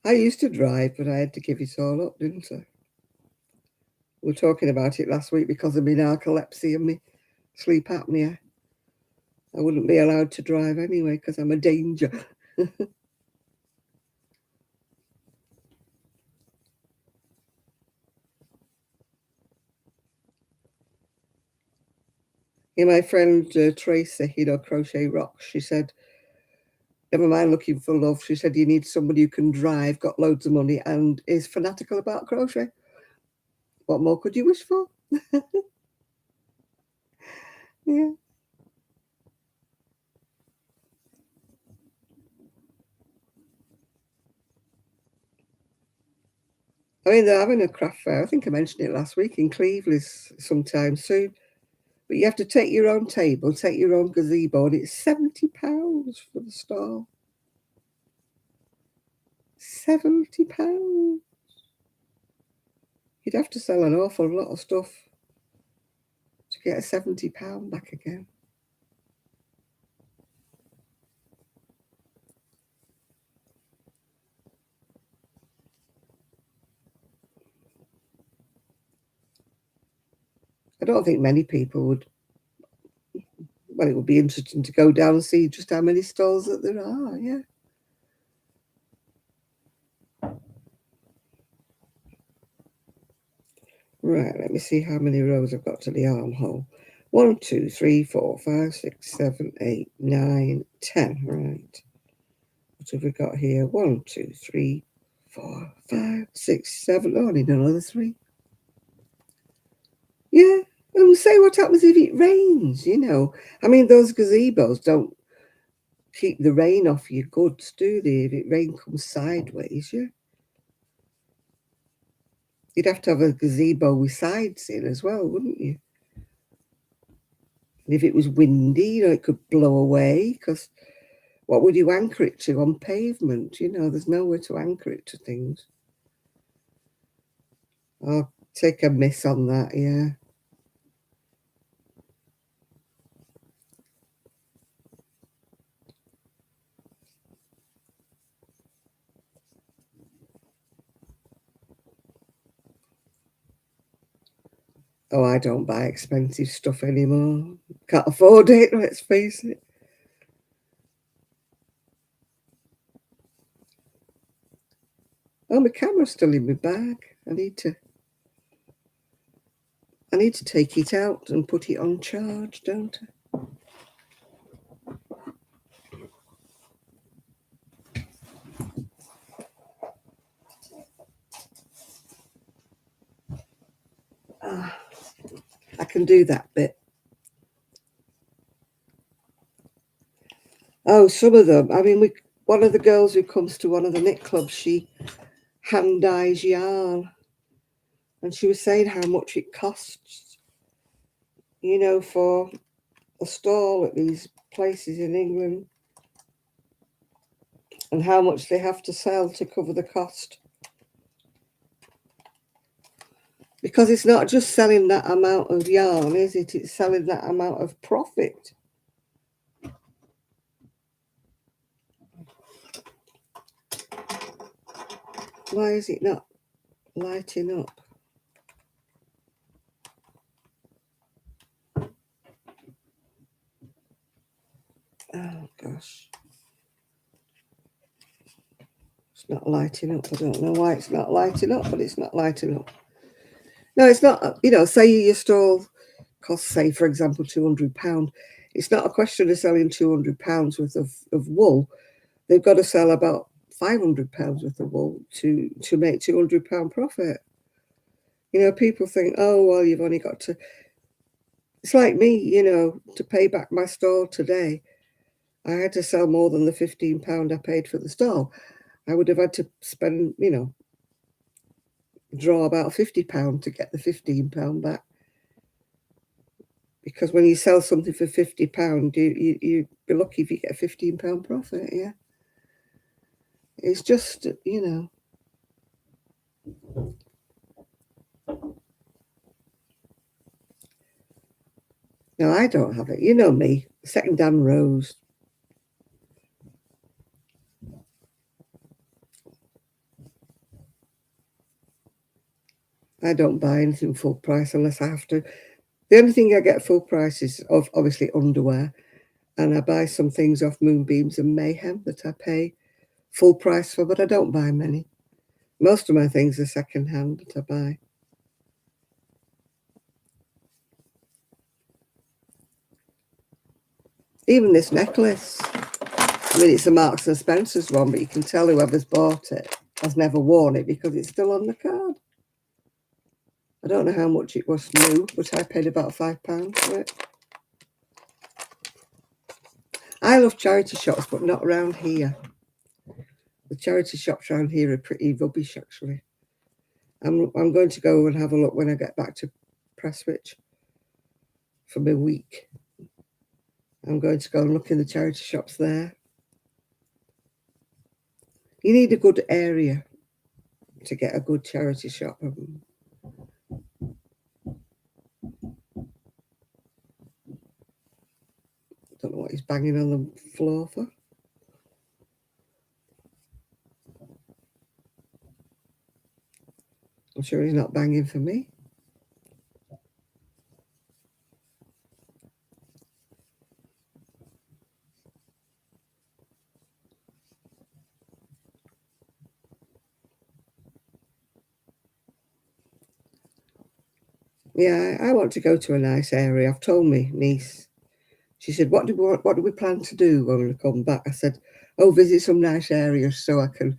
I used to drive, but I had to give it all up, didn't I? We were talking about it last week because of my narcolepsy and my sleep apnea. I wouldn't be allowed to drive anyway because I'm a danger. Yeah, my friend Tracy, Crochet Rocks, she said, never mind looking for love. She said, you need somebody who can drive, got loads of money, and is fanatical about crochet. What more could you wish for? Yeah. I mean, they're having a craft fair. I think I mentioned it last week in Cleveland sometime soon. But you have to take your own table, take your own gazebo, and it's £70 for the stall. £70. You'd have to sell an awful lot of stuff to get a £70 back again. I don't think many people would. Well, it would be interesting to go down and see just how many stalls that there are. Yeah. Right. Let me see how many rows I've got to the armhole. 1, 2, 3, 4, 5, 6, 7, 8, 9, 10. Right. What have we got here? 1, 2, 3, 4, 5, 6, 7. Oh, I need another 3. Yeah. And say what happens if it rains. I mean, those gazebos don't keep the rain off your goods, do they? If it rain comes sideways, yeah. You'd have to have a gazebo with sides in as well, wouldn't you? And if it was windy, it could blow away because what would you anchor it to on pavement? There's nowhere to anchor it to things. I'll take a miss on that, yeah. Oh, I don't buy expensive stuff anymore. Can't afford it, let's face it. Oh, my camera's still in my bag. I need to take it out and put it on charge, don't I? I can do that bit. Oh, some of them. I mean, one of the girls who comes to one of the knit clubs, she hand dyes yarn, and she was saying how much it costs, for a stall at these places in England, and how much they have to sell to cover the cost. Because it's not just selling that amount of yarn, is it? It's selling that amount of profit. Why is it not lighting up? Oh, gosh. It's not lighting up. I don't know why it's not lighting up, but it's not lighting up. No, it's not. Say your stall costs, say, for example, £200. It's not a question of selling £200 worth of wool. They've got to sell about £500 worth of wool to make £200 profit. People think, oh, well, you've only got to. It's like me, to pay back my stall today. I had to sell more than the £15 I paid for the stall. I would have had to spend, draw about £50 to get the £15 back. Because when you sell something for £50, you'd be lucky if you get a £15 profit, yeah. It's just, No, I don't have it. You know me, second-hand rose. I don't buy anything full price unless I have to. The only thing I get full price is obviously underwear, and I buy some things off Moonbeams and Mayhem that I pay full price for, but I don't buy many. Most of my things are second-hand that I buy. Even this necklace. I mean, it's a Marks and Spencer's one, but you can tell whoever's bought it has never worn it because it's still on the card. I don't know how much it was new, but I paid about £5 for it. I love charity shops, but not around here. The charity shops around here are pretty rubbish, actually. I'm going to go and have a look when I get back to Prestwich for my week. I'm going to go and look in the charity shops there. You need a good area to get a good charity shop. Don't know what he's banging on the floor for. I'm sure he's not banging for me. Yeah, I want to go to a nice area. I've told my niece. She said, what do we plan to do when we come back? I said, oh, visit some nice areas so I can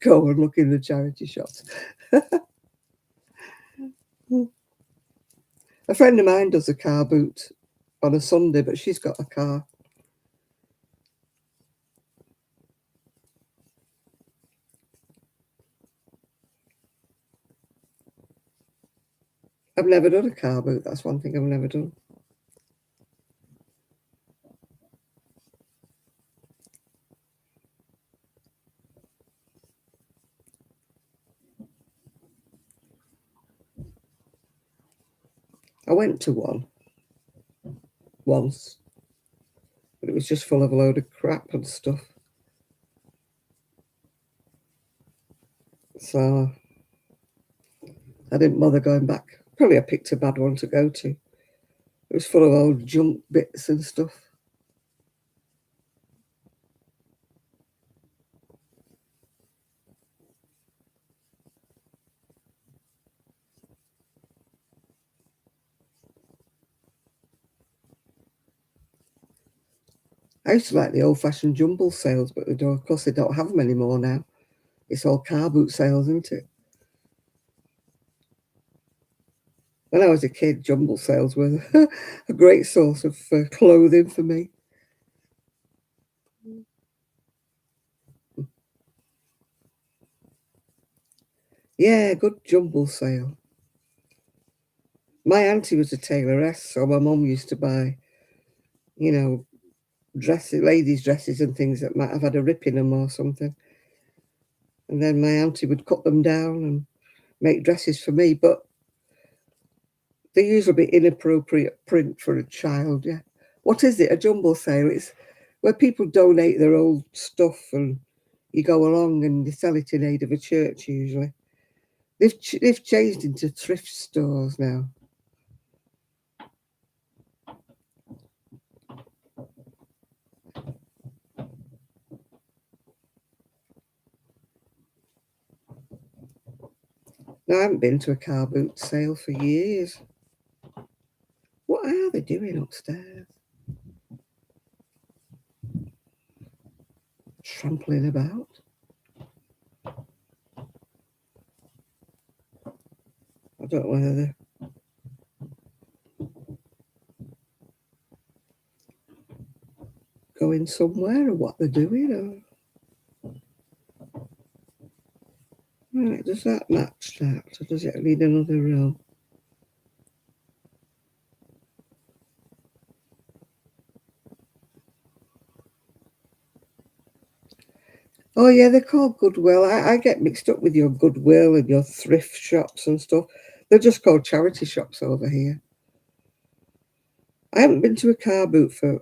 go and look in the charity shops. A friend of mine does a car boot on a Sunday, but she's got a car. I've never done a car boot. That's one thing I've never done. I went to one once, but it was just full of a load of crap and stuff. So I didn't bother going back. Probably I picked a bad one to go to. It was full of old junk bits and stuff. I used to like the old-fashioned jumble sales, but of course they don't have them anymore now. It's all car boot sales, isn't it? When I was a kid, jumble sales were a great source of clothing for me. Yeah, good jumble sale. My auntie was a tailoress, so my mum used to buy, you know, dresses, ladies' dresses and things that might have had a rip in them or something. And then my auntie would cut them down and make dresses for me, but they usually be inappropriate print for a child. Yeah. What is it? A jumble sale? It's where people donate their old stuff and you go along and you sell it in aid of a church usually. They've changed into thrift stores now. Now, I haven't been to a car boot sale for years. What are they doing upstairs? Trampling about? I don't know whether they're going somewhere or what they're doing. Right, does that match that? Or does it need another row? Oh yeah, they're called Goodwill. I get mixed up with your Goodwill and your thrift shops and stuff. They're just called charity shops over here. I haven't been to a car boot for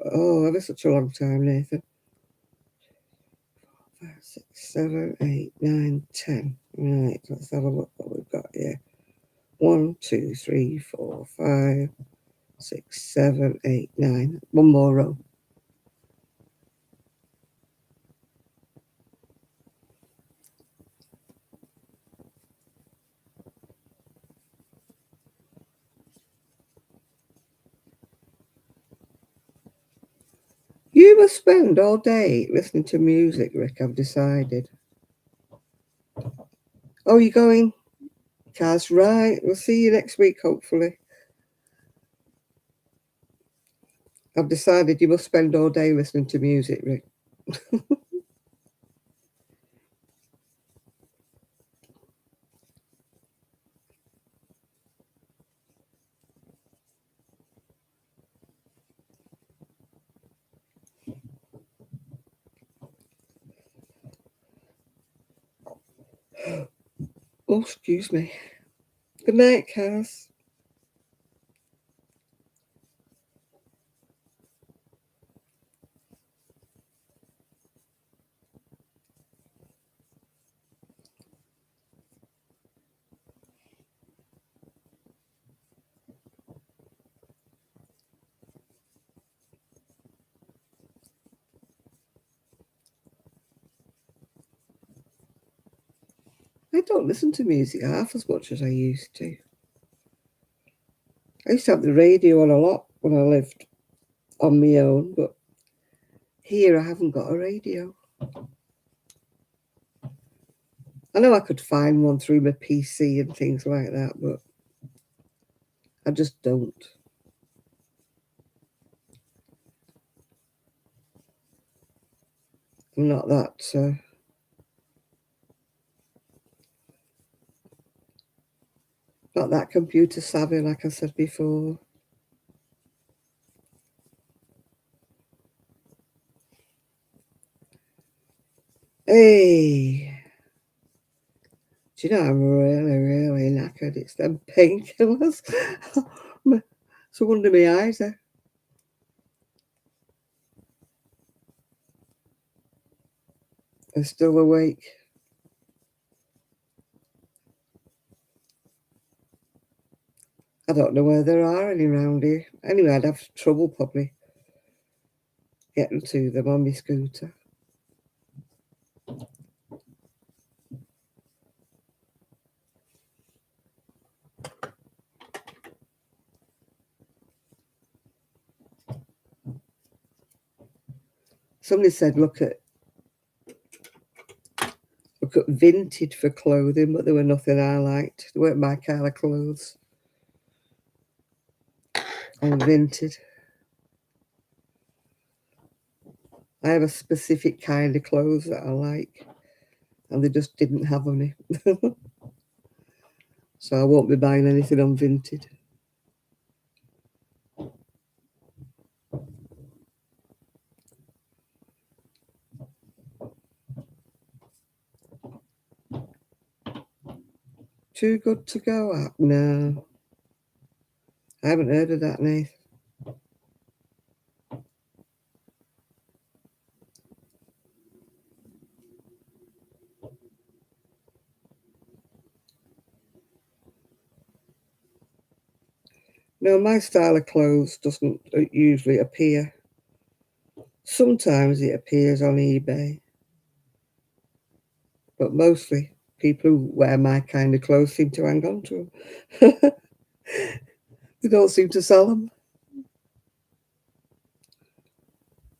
ever such a long time, Nathan. 5, 6, 7, 8, 9, 10. Right, let's have a look what we've got here. 1, 2, 3, 4, 5, 6, 7, 8, 9. One more row. You must spend all day listening to music, Rick, I've decided. Oh, you're going? Kaz, right. We'll see you next week, hopefully. I've decided you must spend all day listening to music, Rick. Oh, excuse me. Good night, Kaz. I don't listen to music half as much as I used to. I used to have the radio on a lot when I lived on my own, but here I haven't got a radio. I know I could find one through my PC and things like that, but I just don't. I'm not that computer savvy, like I said before. Hey, do you know I'm really, really knackered? It's them painkillers. So wonder my eyes are still awake. I don't know where there are any around here. Anyway, I'd have trouble probably getting to them on my scooter. Somebody said look at Vinted for clothing, but there were nothing I liked. They weren't my kind of clothes on Vinted. I have a specific kind of clothes that I like, and they just didn't have any. So I won't be buying anything on Vinted. Too Good To Go app? No. I haven't heard of that, Nath. No, my style of clothes doesn't usually appear. Sometimes it appears on eBay, but mostly people who wear my kind of clothes seem to hang on to them. They don't seem to sell them.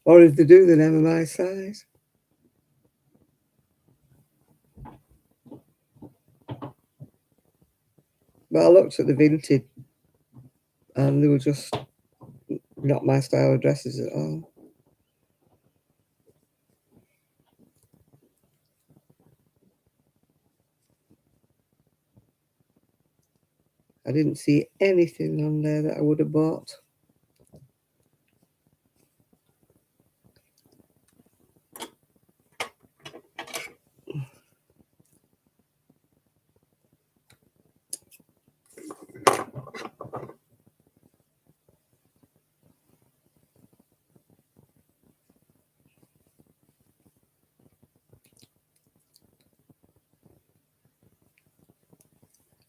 Or if they do, they're never my size. But I looked at the Vinted and they were just not my style of dresses at all. I didn't see anything on there that I would have bought.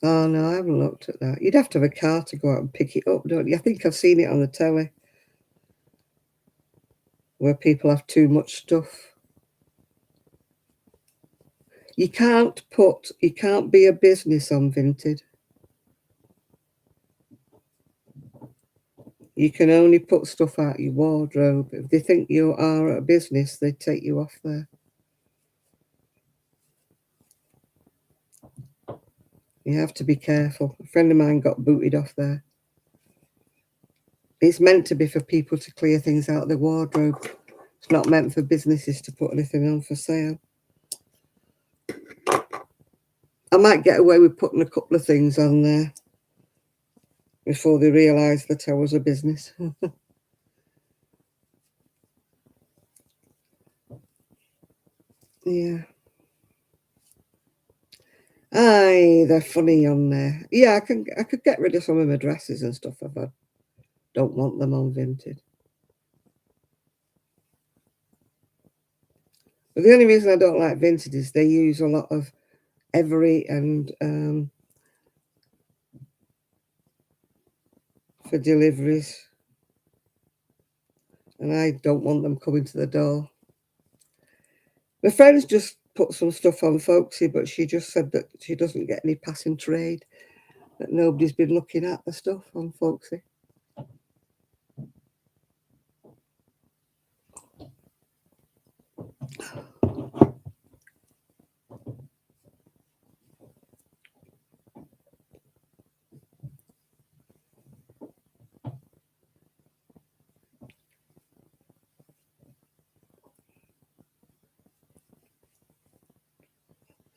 Oh no, I haven't looked at that. You'd have to have a car to go out and pick it up, don't you? I think I've seen it on the telly where people have too much stuff. You can't be a business on Vinted. You can only put stuff out your wardrobe. If they think you are a business, they take you off there. You have to be careful. A friend of mine got booted off there. It's meant to be for people to clear things out of their wardrobe. It's not meant for businesses to put anything on for sale. I might get away with putting a couple of things on there before they realise that I was a business. Yeah. Aye, they're funny on there. Yeah, I could get rid of some of my dresses and stuff if I don't want them on Vinted. But the only reason I don't like Vinted is they use a lot of Every and for deliveries, and I don't want them coming to the door. My friend's just put some stuff on Folksy, but she just said that she doesn't get any passing trade, that nobody's been looking at the stuff on Folksy.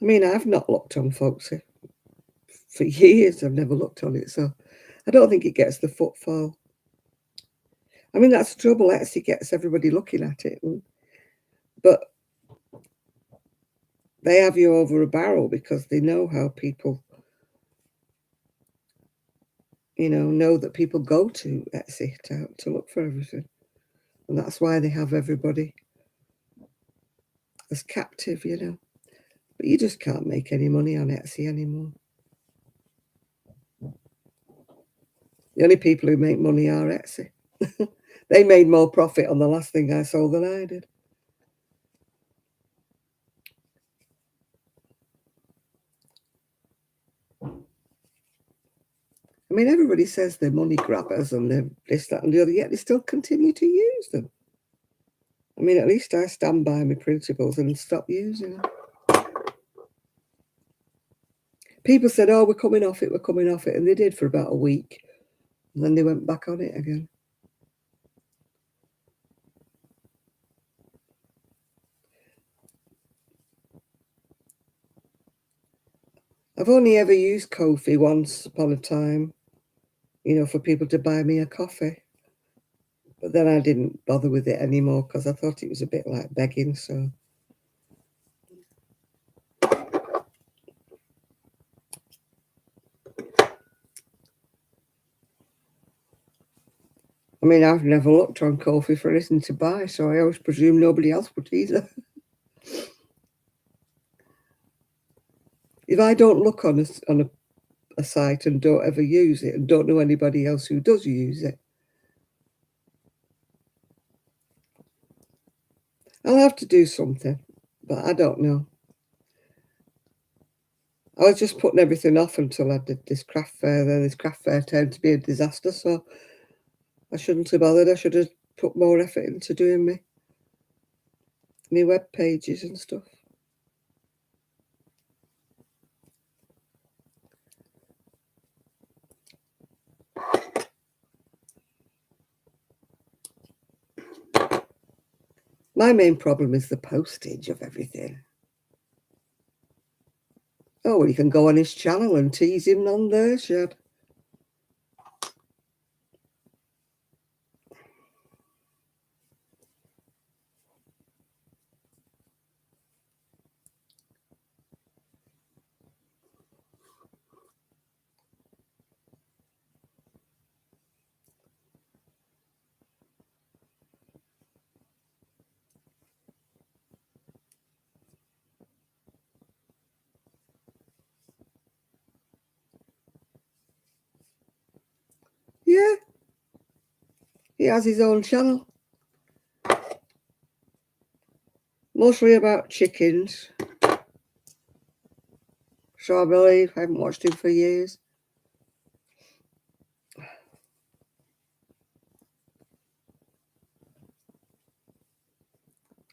I mean, I've not looked on Folksy for years. I've never looked on it, so I don't think it gets the footfall. I mean, that's the trouble. Etsy gets everybody looking at it, but they have you over a barrel because they know how people, know that people go to Etsy to look for everything. And that's why they have everybody as captive. But you just can't make any money on Etsy anymore. The only people who make money are Etsy. They made more profit on the last thing I sold than I did. I mean, everybody says they're money grabbers and they're this, that, and the other, yet they still continue to use them. I mean, at least I stand by my principles and stop using them. People said, oh, we're coming off it, and they did for about a week. And then they went back on it again. I've only ever used Ko-fi once upon a time, you know, for people to buy me a coffee. But then I didn't bother with it anymore because I thought it was a bit like begging, so. I mean, I've never looked on Ko-fi for anything to buy, so I always presume nobody else would either. If I don't look on a site and don't ever use it and don't know anybody else who does use it, I'll have to do something, but I don't know. I was just putting everything off until I did this craft fair. Then this craft fair turned to be a disaster, so I shouldn't have bothered. I should have put more effort into doing me web pages and stuff. My main problem is the postage of everything. Oh, well, you can go on his channel and tease him on there, Shad. Yeah, he has his own channel. Mostly about chickens. So I believe. I haven't watched him for years.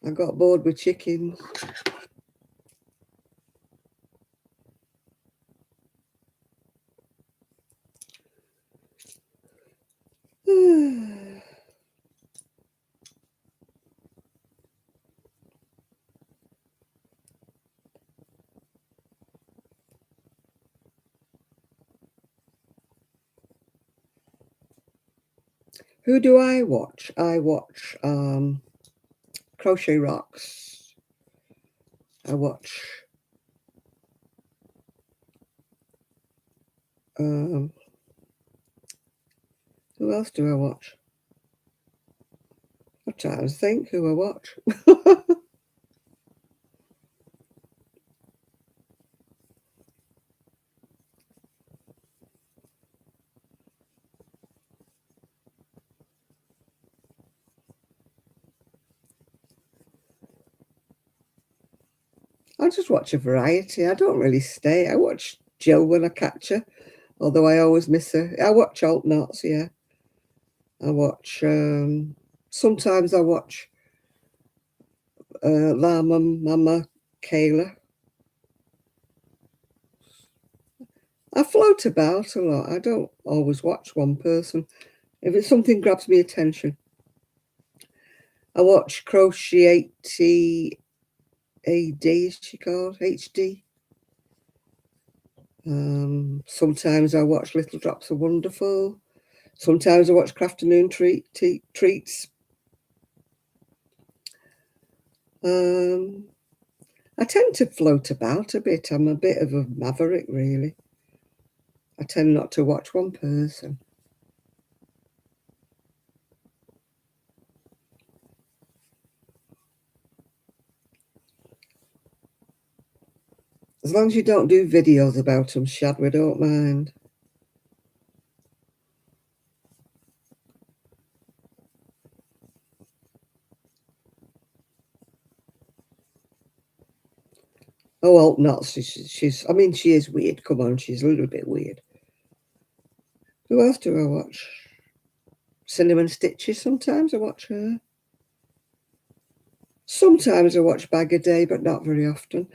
I got bored with chickens. Who do I watch? I watch Crochet Rocks. I watch who else do I watch? I'm trying to think who I watch. I just watch a variety. I don't really stay. I watch Jill when I catch her, although I always miss her. I watch Alt Knots, yeah. I watch sometimes I watch Llama Mama Kayla. I float about a lot. I don't always watch one person. If it's something grabs me attention. I watch Crochet AD, is she called? HD. Sometimes I watch Little Drops of Wonderful. Sometimes I watch Crafternoon Treats. I tend to float about a bit. I'm a bit of a maverick, really. I tend not to watch one person. As long as you don't do videos about them, Shad, we don't mind. Oh, Alt Knots, she's, I mean, she is weird. Come on, she's a little bit weird. Who else do I watch? Cinnamon Stitches, sometimes I watch her. Sometimes I watch Bag a Day, but not very often.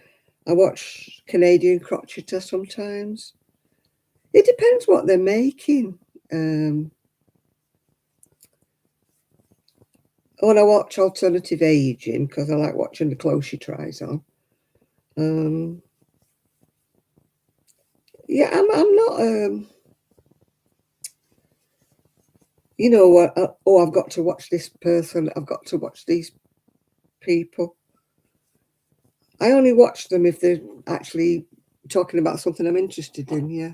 I watch Canadian Crocheter sometimes. It depends what they're making. When I watch Alternative Aging, because I like watching the clothes she tries on. Yeah, I'm not. You know what? Oh, I've got to watch this person. I've got to watch these people. I only watch them if they're actually talking about something I'm interested in. Yeah.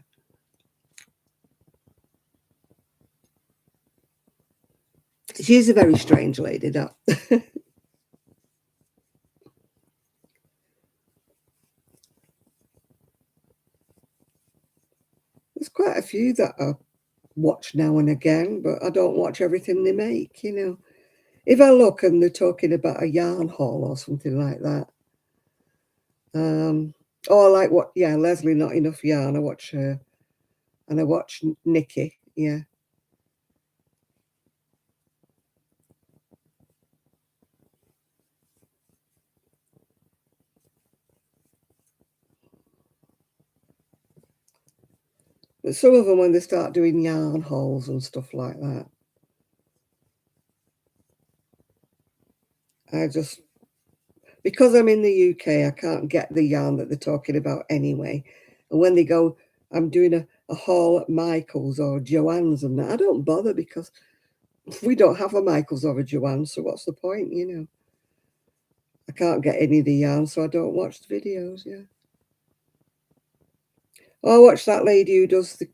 She's a very strange lady, that. There's quite a few that I watch now and again, but I don't watch everything they make, you know. If I look and they're talking about a yarn haul or something like that, or like what, yeah, Leslie, Not Enough Yarn, I watch her, and I watch Nikki, yeah. But some of them, when they start doing yarn hauls and stuff like that, I just, because I'm in the UK, I can't get the yarn that they're talking about anyway. And when they go, I'm doing a haul at Michael's or Joann's and that, I don't bother because we don't have a Michael's or a Joann's, so what's the point, you know? I can't get any of the yarn, so I don't watch the videos, yeah. Oh, I watch that lady who does the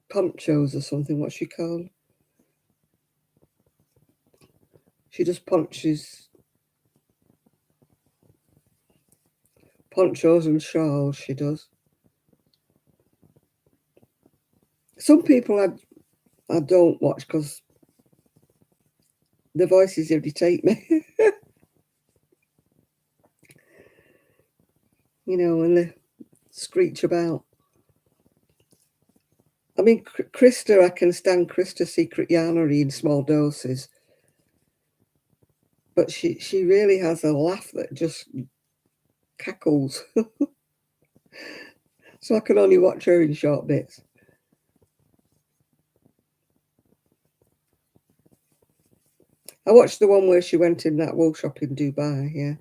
ponchos or something, what's she called? She does ponchos and shawls, she does. Some people I don't watch because the voices irritate me. You know, when they screech about. I mean, Krista, I can stand Krista Secret Yarnery in small doses, but she really has a laugh that just cackles. So I can only watch her in short bits. I watched the one where she went in that wool shop in Dubai, yeah.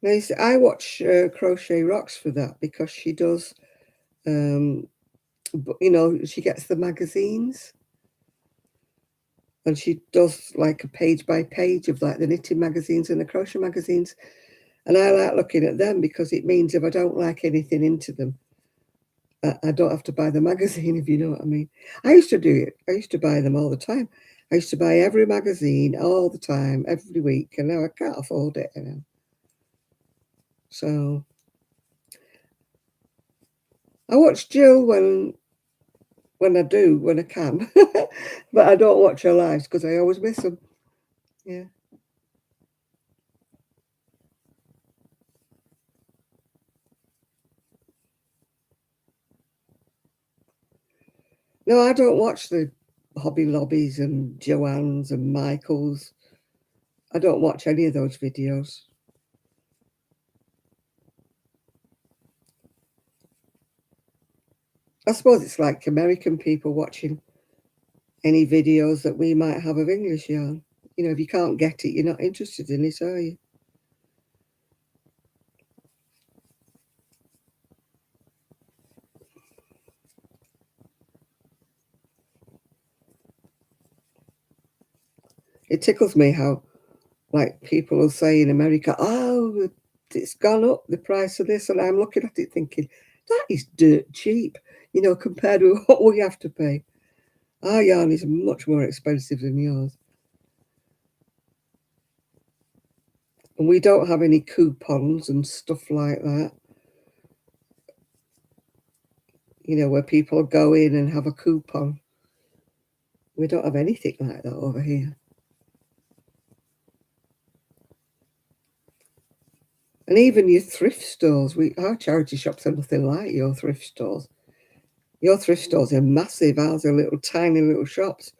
Now, you see, I watch Crochet Rocks for that because she does, um, you know, she gets the magazines and she does like a page by page of like the knitting magazines and the crochet magazines. And I like looking at them because it means if I don't like anything into them, I don't have to buy the magazine, if you know what I mean. I used to do it. I used to buy them all the time. I used to buy every magazine all the time, every week, and now I can't afford it, you know. So I watch Jill when I do, when I can, but I don't watch her lives because I always miss them. Yeah. No, I don't watch the Hobby Lobbies and Joann's and Michael's. I don't watch any of those videos. I suppose it's like American people watching any videos that we might have of English yarn. You know, if you can't get it, you're not interested in it, are you? It tickles me how, like, people will say in America, oh, it's gone up, the price of this. And I'm looking at it thinking, that is dirt cheap, you know, compared with what we have to pay. Our yarn is much more expensive than yours. And we don't have any coupons and stuff like that, you know, where people go in and have a coupon. We don't have anything like that over here. And even your thrift stores, our charity shops are nothing like your thrift stores. Your thrift stores are massive. Ours are little tiny little shops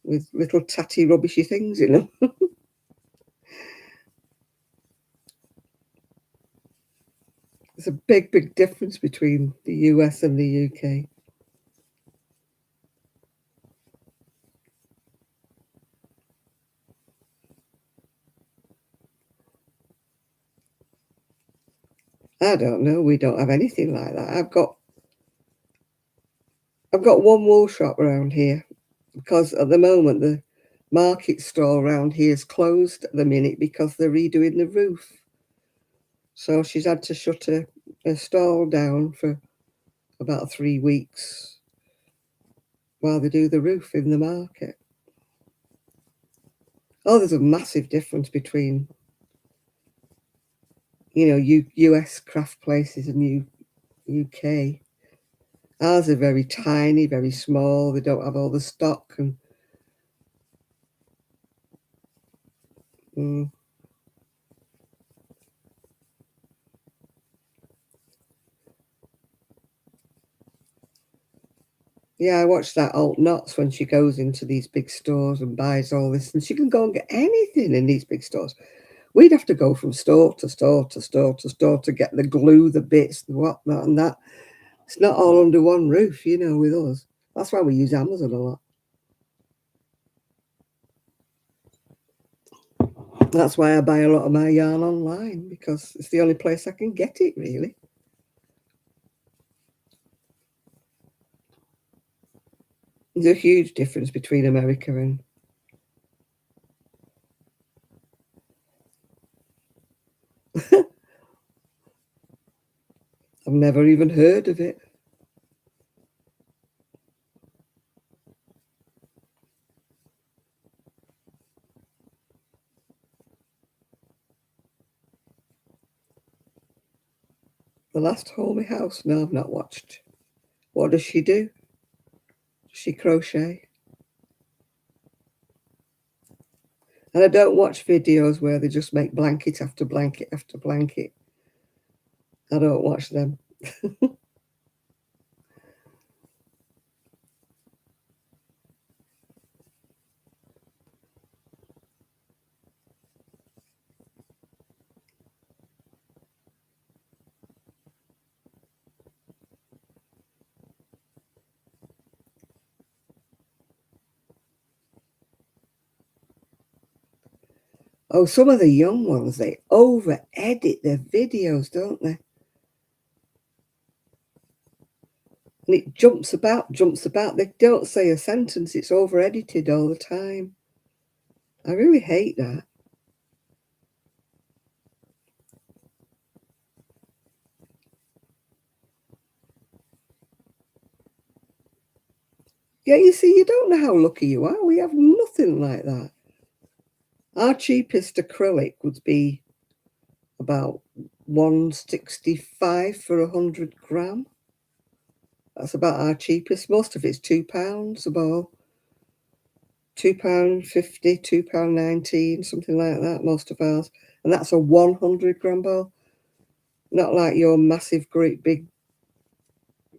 with little tatty rubbishy things in them. There's a big difference between the US and the UK. I don't know. We don't have anything like that. I've got one wool shop around here because at the moment the market store around here is closed at the minute because they're redoing the roof. So she's had to shut her stall down for about 3 weeks while they do the roof in the market. Oh, there's a massive difference between, US craft places and UK. Ours are very tiny, very small. They don't have all the stock and mm, yeah, I watch that Alt Knots when she goes into these big stores and buys all this, and she can go and get anything in these big stores. We'd have to go from store to store to store to store to get the glue, the bits, the whatnot, and that. It's not all under one roof, with us. That's why we use Amazon a lot. That's why I buy a lot of my yarn online because it's the only place I can get it, really. There's a huge difference between America and. I've never even heard of it. The Last Homey House? No, I've not watched. What does she do? Does she crochet? And I don't watch videos where they just make blanket after blanket after blanket. I don't watch them. Oh, some of the young ones, they over edit their videos, don't they? And it jumps about, jumps about. They don't say a sentence, it's over edited all the time. I really hate that. Yeah, you see, you don't know how lucky you are. We have nothing like that. Our cheapest acrylic would be about 165 for 100 gram. That's about our cheapest. Most of it's £2 a ball. £2.50, £2.19, something like that, most of ours. And that's a 100 gram ball. Not like your massive, great big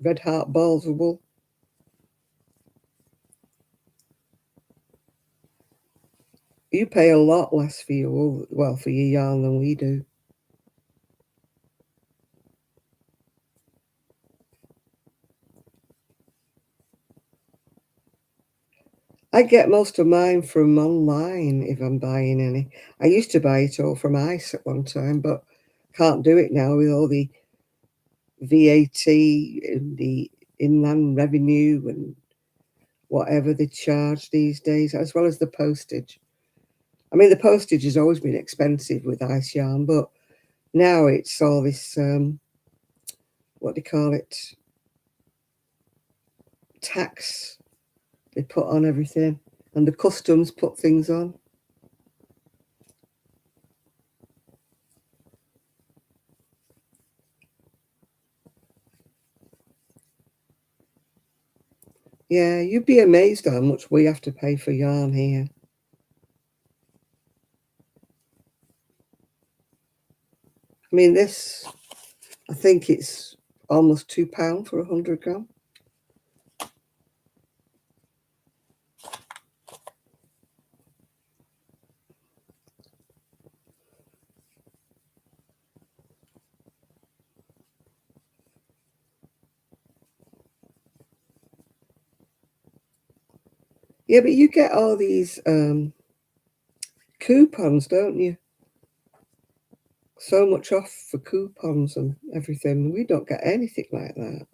red heart balls of wool. You pay a lot less for your wool, well, for your yarn than we do. I get most of mine from online if I'm buying any. I used to buy it all from ICE at one time, but can't do it now with all the VAT and the inland revenue and whatever they charge these days, as well as the postage. I mean, the postage has always been expensive with ice yarn, but now it's all this, what do you call it, tax they put on everything, and the customs put things on. Yeah, you'd be amazed how much we have to pay for yarn here. I mean, this, I think it's almost £2 for 100 gram. Yeah, but you get all these coupons, don't you? So much off for coupons and everything. We don't get anything like that.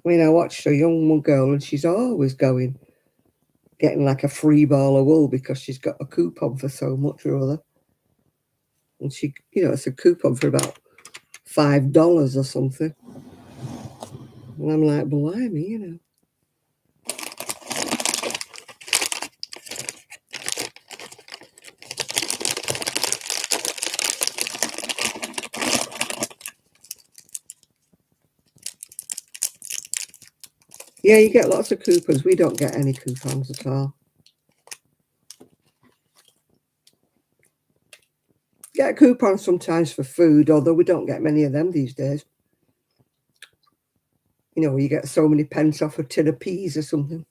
I mean, I watched a young girl and she's always getting like a free ball of wool because she's got a coupon for so much or other. And she, it's a coupon for about $5 or something. And I'm like, blimey. Yeah, you get lots of coupons. We don't get any coupons at all. Get coupons sometimes for food, although we don't get many of them these days. You get so many pence off a tin of peas or something.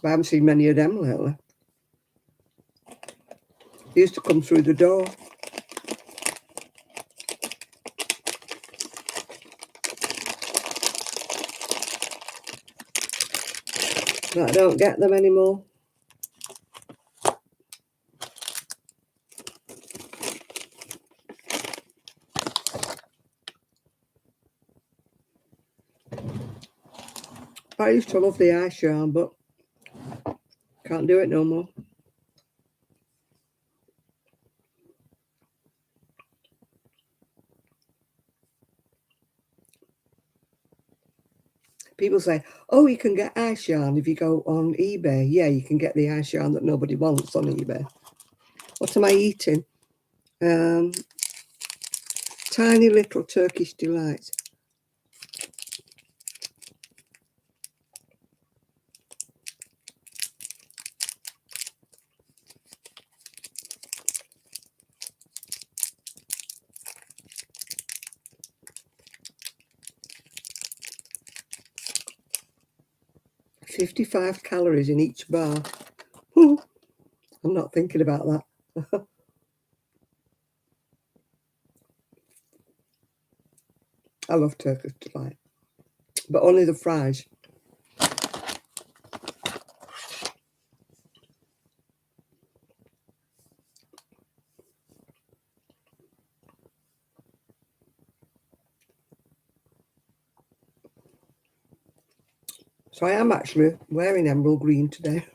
But I haven't seen many of them lately. They used to come through the door. But I don't get them anymore. I used to love the ice yarn, but can't do it no more. People say, oh, you can get ice yarn if you go on eBay. Yeah, you can get the ice yarn that nobody wants on eBay. What am I eating? Tiny little Turkish delights. $55 calories in each bar. I'm not thinking about that. I love Turkish delight, but only the fries. So I am actually wearing emerald green today.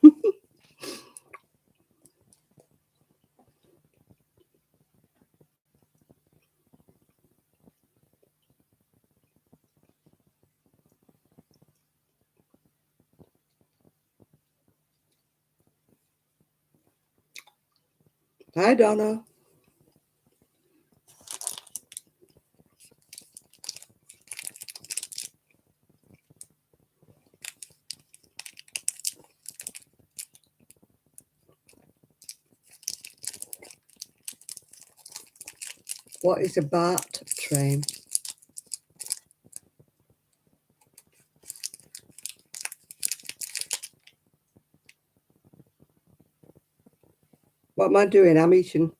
Hi, Donna. What is a BART train? What am I doing? I'm eating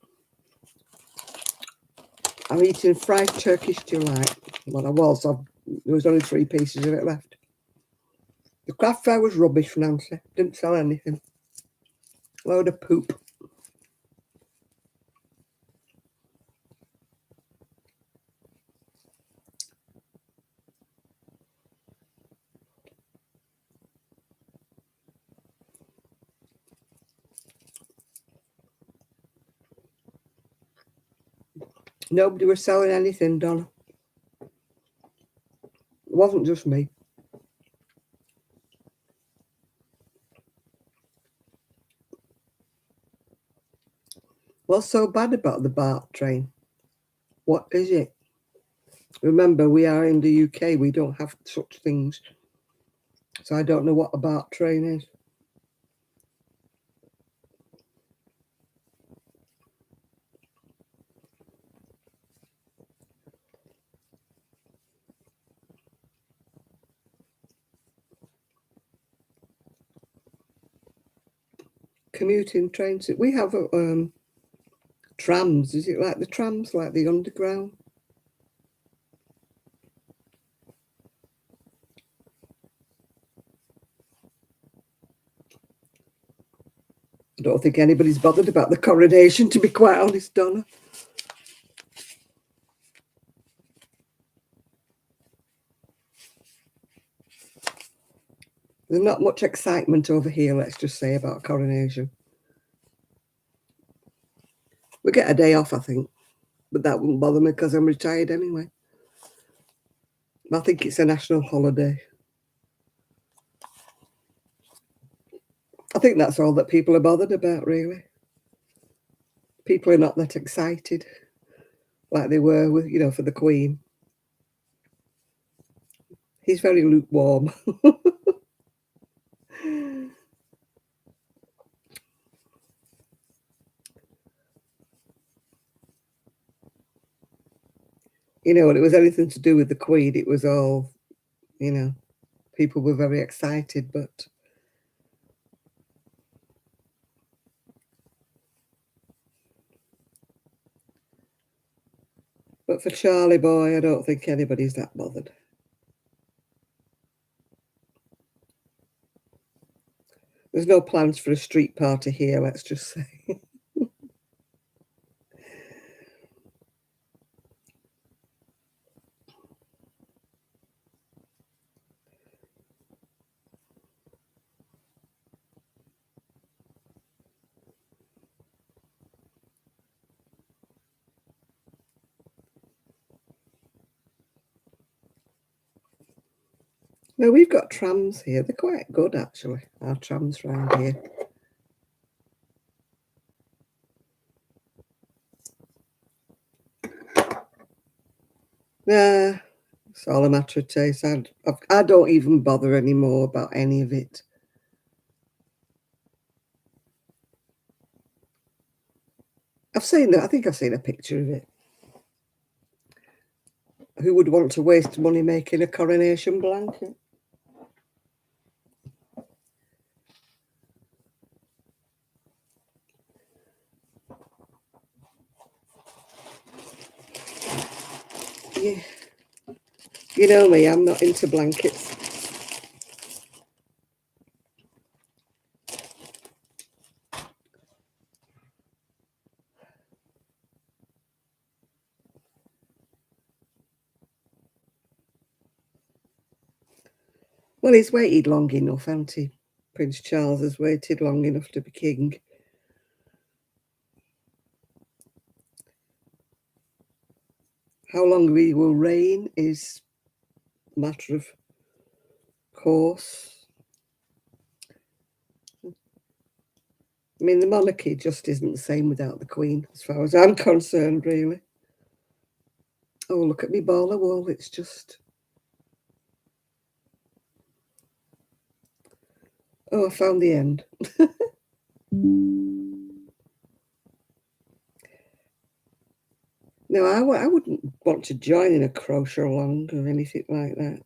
fried Turkish delight. Well, there was only 3 pieces of it left. The craft fair was rubbish, Nancy. Didn't sell anything. Load of poop. Nobody was selling anything, Donna. It wasn't just me. What's so bad about the BART train? What is it? Remember, we are in the UK. We don't have such things. So I don't know what a BART train is. Commuting trains. We have trams. Is it like the trams, like the underground? I don't think anybody's bothered about the coronation, to be quite honest, Donna. There's not much excitement over here, let's just say, about coronation. We get a day off, I think, but that wouldn't bother me because I'm retired anyway. I think it's a national holiday. I think that's all that people are bothered about, really. People are not that excited like they were with, for the Queen. He's very lukewarm. When it was anything to do with the Queen, it was all, people were very excited, but for Charlie boy, I don't think anybody's that bothered. There's no plans for a street party here, let's just say. No, we've got trams here. They're quite good, actually, our trams around here. Nah, it's all a matter of taste. I don't even bother anymore about any of it. I think I've seen a picture of it. Who would want to waste money making a coronation blanket? Yeah. You know me, I'm not into blankets. Well, he's waited long enough, hasn't he? Prince Charles has waited long enough to be king. How long he will reign is a matter of course. I mean, the monarchy just isn't the same without the Queen, as far as I'm concerned, really. Oh, look at me ball of wool. It's just... Oh, I found the end. No, I wouldn't want to join in a crochet along or anything like that.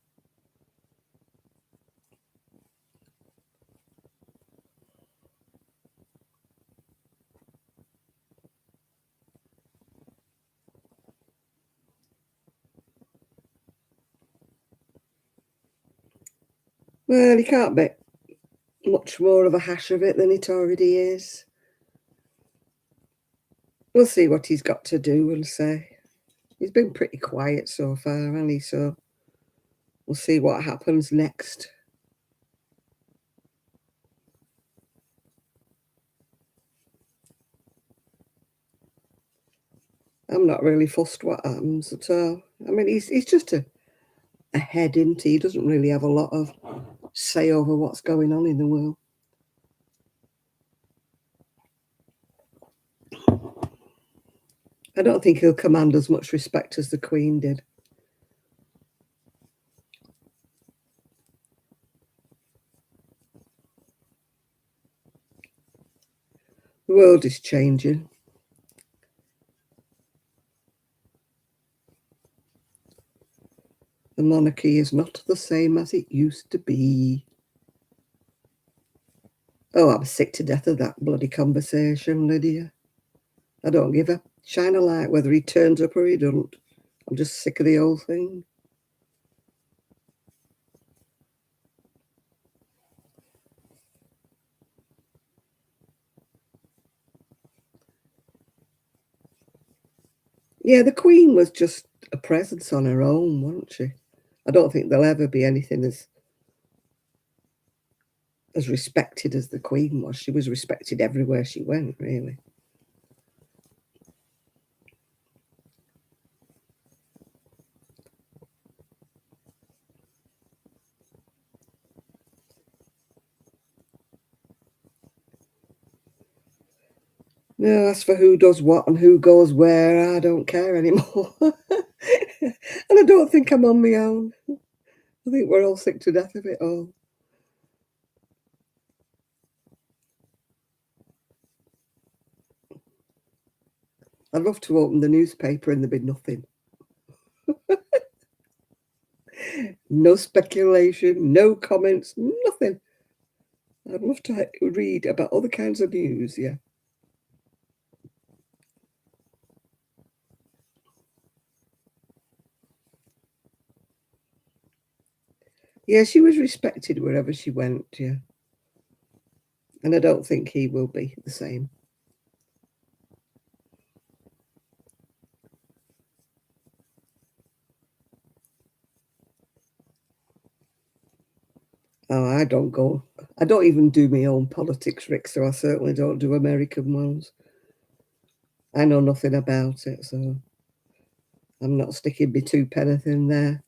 Well, he can't make much more of a hash of it than it already is. We'll see what he's got to do and say. He's been pretty quiet so far, hasn't he? So we'll see what happens next. I'm not really fussed what happens at all. I mean, he's just a head, isn't he? He doesn't really have a lot of say over what's going on in the world. I don't think he'll command as much respect as the Queen did. The world is changing. The monarchy is not the same as it used to be. Oh, I'm sick to death of that bloody conversation, Lydia. I don't give a shine a light whether he turns up or he doesn't. I'm just sick of the whole thing. Yeah, the Queen was just a presence on her own, wasn't she? I don't think there'll ever be anything as respected as the Queen was. She was respected everywhere she went, really. No, as for who does what and who goes where, I don't care anymore. And I don't think I'm on my own. I think we're all sick to death of it all. I'd love to open the newspaper and there'd be nothing. No speculation, no comments, nothing. I'd love to read about other kinds of news, yeah. Yeah, she was respected wherever she went, yeah. And I don't think he will be the same. Oh, I don't even do my own politics, Rick, so I certainly don't do American ones. I know nothing about it, so I'm not sticking my two penneth in there.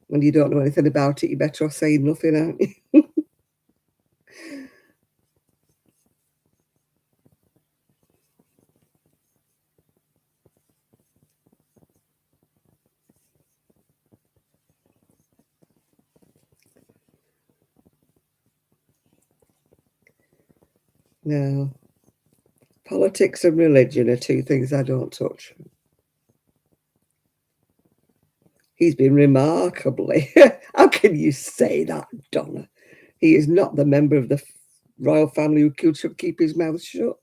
When you don't know anything about it, you're better off saying nothing, aren't you? No. Politics and religion are two things I don't touch. He's been remarkably. How can you say that, Donna? He is not the member of the royal family who should keep his mouth shut.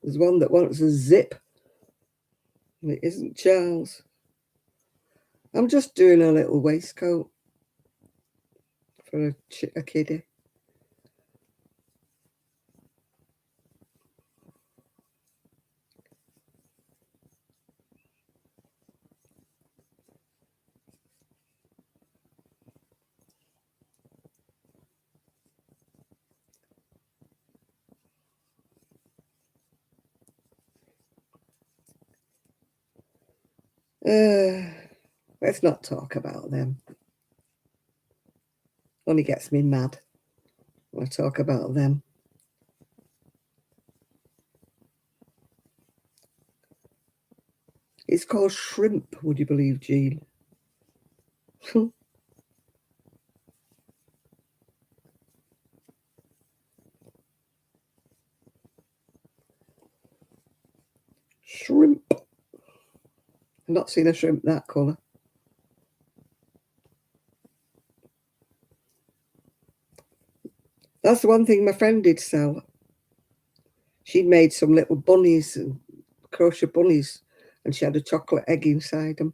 There's one that wants a zip, and it isn't Charles. I'm just doing a little waistcoat for a kiddie. Let's not talk about them. Only gets me mad when I talk about them. It's called shrimp, would you believe, Jean? Shrimp. I've not seen a shrimp that colour. That's the one thing my friend did sell. She'd made some little bunnies and crochet bunnies, and she had a chocolate egg inside them.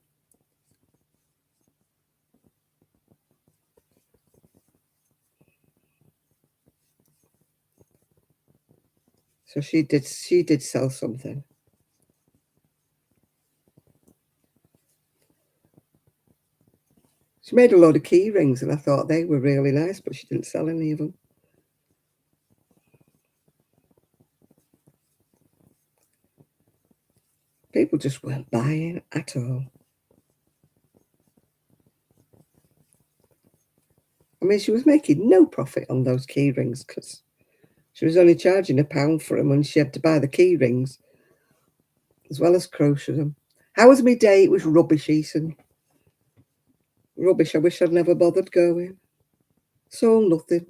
So she did sell something. She made a load of key rings, and I thought they were really nice, but she didn't sell any of them. People just weren't buying at all. I mean, she was making no profit on those key rings because she was only charging £1 for them, and she had to buy the key rings as well as crochet them. How was my day? It was rubbish, Ethan. Rubbish. I wish I'd never bothered going. So nothing.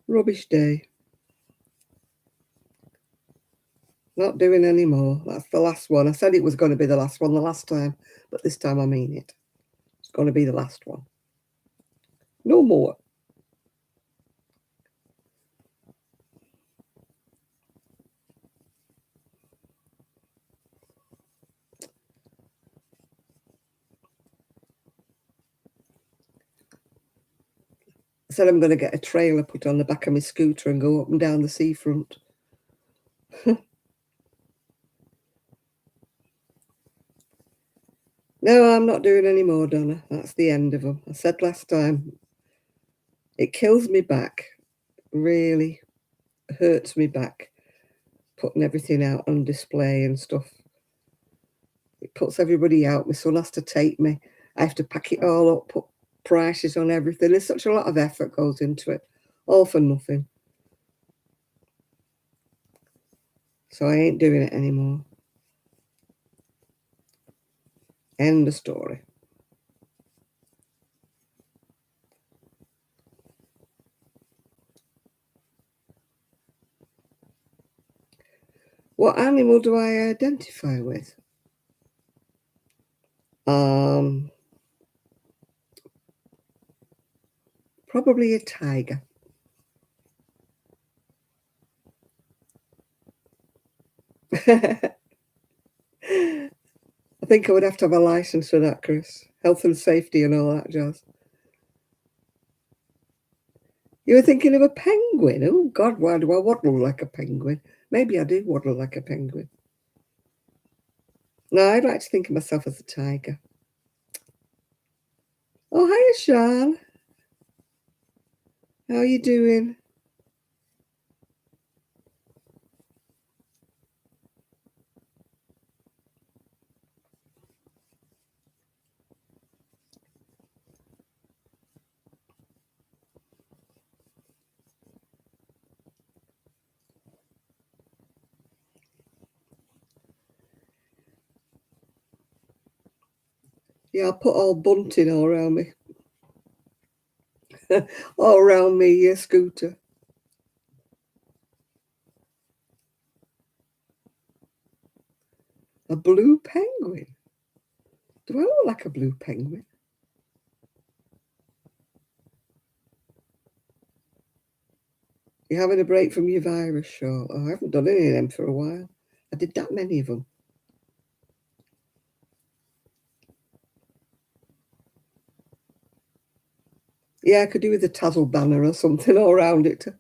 Rubbish day. Not doing any more. That's the last one. I said it was going to be the last one the last time, but this time I mean it. It's going to be the last one. No more. I said I'm going to get a trailer put on the back of my scooter and go up and down the seafront. No, I'm not doing any more, Donna. That's the end of them. I said last time, it kills me back. Really hurts me back, putting everything out on display and stuff. It puts everybody out. My son has to take me. I have to pack it all up, put prices on everything. There's such a lot of effort goes into it, all for nothing. So I ain't doing it anymore. End of story. What animal do I identify with? Probably a tiger. I think I would have to have a license for that, Chris. Health and safety and all that jazz. You were thinking of a penguin? Oh, God, why do I waddle like a penguin? Maybe I do waddle like a penguin. No, I'd like to think of myself as a tiger. Oh, hiya, Sean. How are you doing? Yeah, I'll put all bunting all around me. All around me scooter. A blue penguin? Do I look like a blue penguin? You're having a break from your virus, Shaw? Oh, I haven't done any of them for a while. I did that many of them. Yeah, I could do with a tassel banner or something all around it to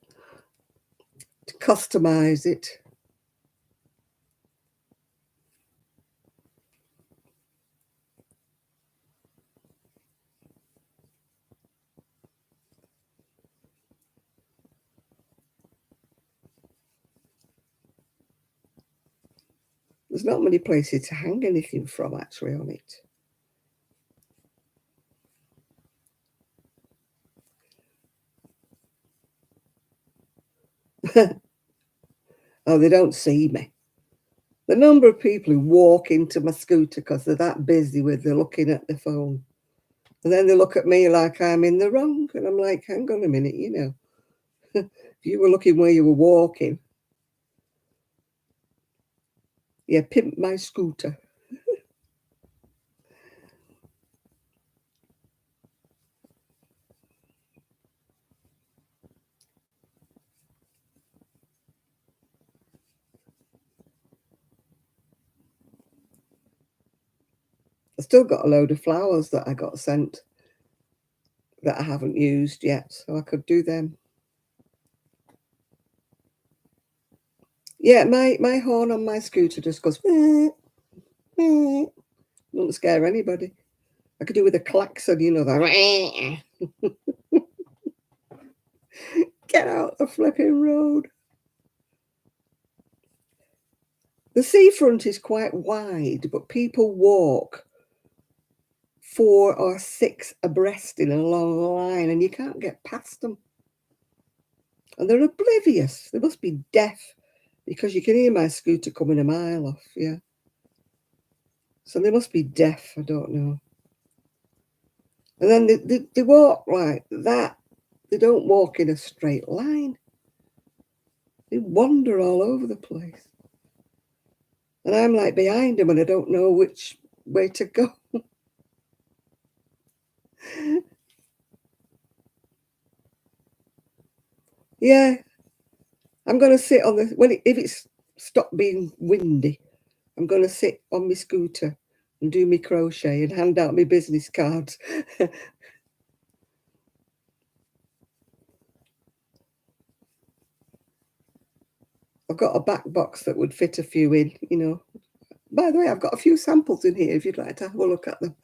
customise it. There's not many places to hang anything from actually on it. Oh, they don't see me. The number of people who walk into my scooter because they're that busy with they're looking at their phone. And then they look at me like I'm in the wrong. And I'm like, hang on a minute, if you were looking where you were walking, yeah, pimp my scooter. I still got a load of flowers that I got sent that I haven't used yet, so I could do them. Yeah, my horn on my scooter just goes, meh, meh. Doesn't scare anybody. I could do with a klaxon, that. Get out the flipping road. The seafront is quite wide, but people walk 4 or 6 abreast in a long line, and you can't get past them. And they're oblivious. They must be deaf because you can hear my scooter coming a mile off, yeah. So they must be deaf, I don't know. And then they walk like that They don't walk in a straight line. They wander all over the place. And I'm like behind them and I don't know which way to go. Yeah, I'm going to sit on if it's stopped being windy, I'm going to sit on my scooter and do my crochet and hand out my business cards. I've got a back box that would fit a few in, you know. By the way, I've got a few samples in here if you'd like to have a look at them.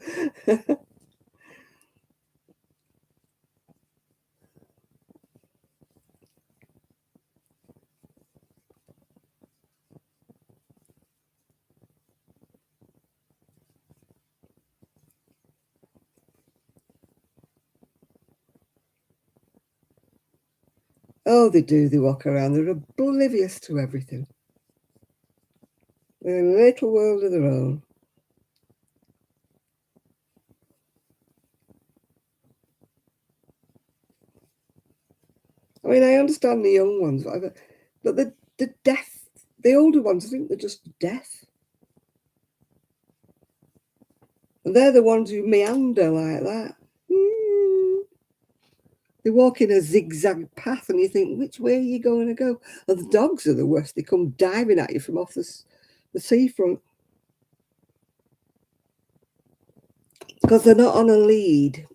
Oh, they do. They walk around. They're oblivious to everything. They're in a little world of their own. I mean, I understand the young ones, whatever, but the deaf, the older ones, I think they're just deaf. And they're the ones who meander like that. They walk in a zigzag path and you think, which way are you going to go? And the dogs are the worst. They come diving at you from off the seafront. Because they're not on a lead.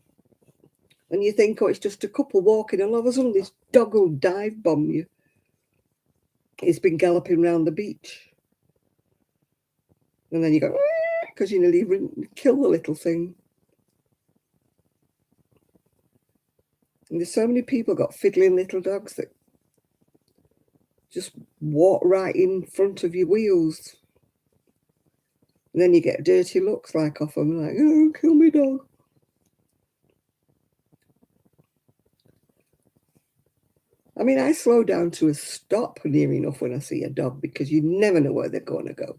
And you think, oh, it's just a couple walking, and all of a sudden this dog will dive bomb you. It's been galloping around the beach. And then you go, because you nearly kill the little thing. And there's so many people got fiddling little dogs that just walk right in front of your wheels. And then you get dirty looks like off them, like, oh, kill me dog. I mean, I slow down to a stop near enough when I see a dog because you never know where they're going to go.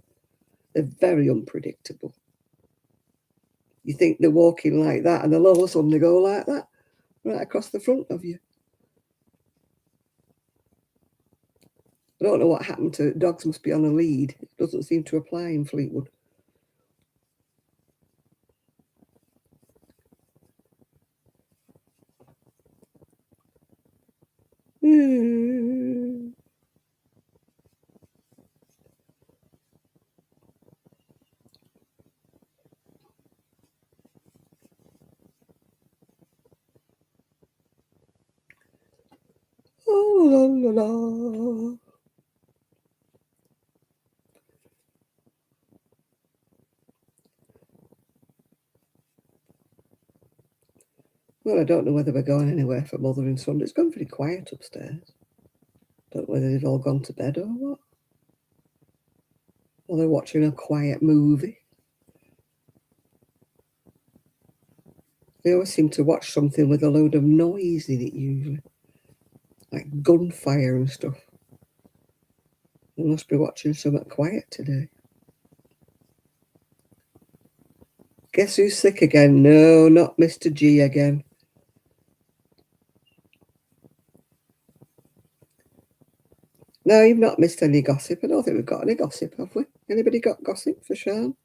They're very unpredictable. You think they're walking like that, and then all of a sudden they go like that, right across the front of you. I don't know what happened to dogs. Must be on a lead. It doesn't seem to apply in Fleetwood. Oh, la, la, la. Well, I don't know whether we're going anywhere for Mother and Son. It's gone pretty quiet upstairs. Don't know whether they've all gone to bed or what. Or they're watching a quiet movie. They always seem to watch something with a load of noise in it usually. Like gunfire and stuff. They must be watching something quiet today. Guess who's sick again? No, not Mr. G again. No, you've not missed any gossip. I don't think we've got any gossip, have we? Anybody got gossip for Sian?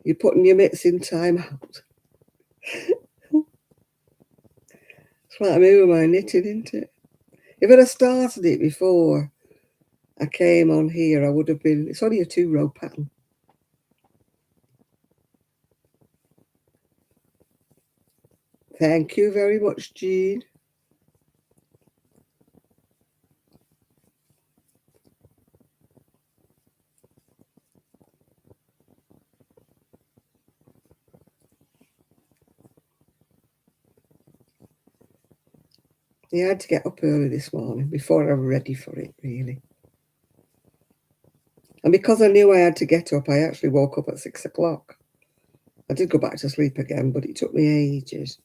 You're putting your mitts in time out. It's like me with my knitting, isn't it? If I'd have started it before I came on here, I would have been... It's only a 2-row pattern. Thank you very much, Jean. Yeah, I had to get up early this morning before I was ready for it, really. And because I knew I had to get up, I actually woke up at 6 o'clock. I did go back to sleep again, but it took me ages.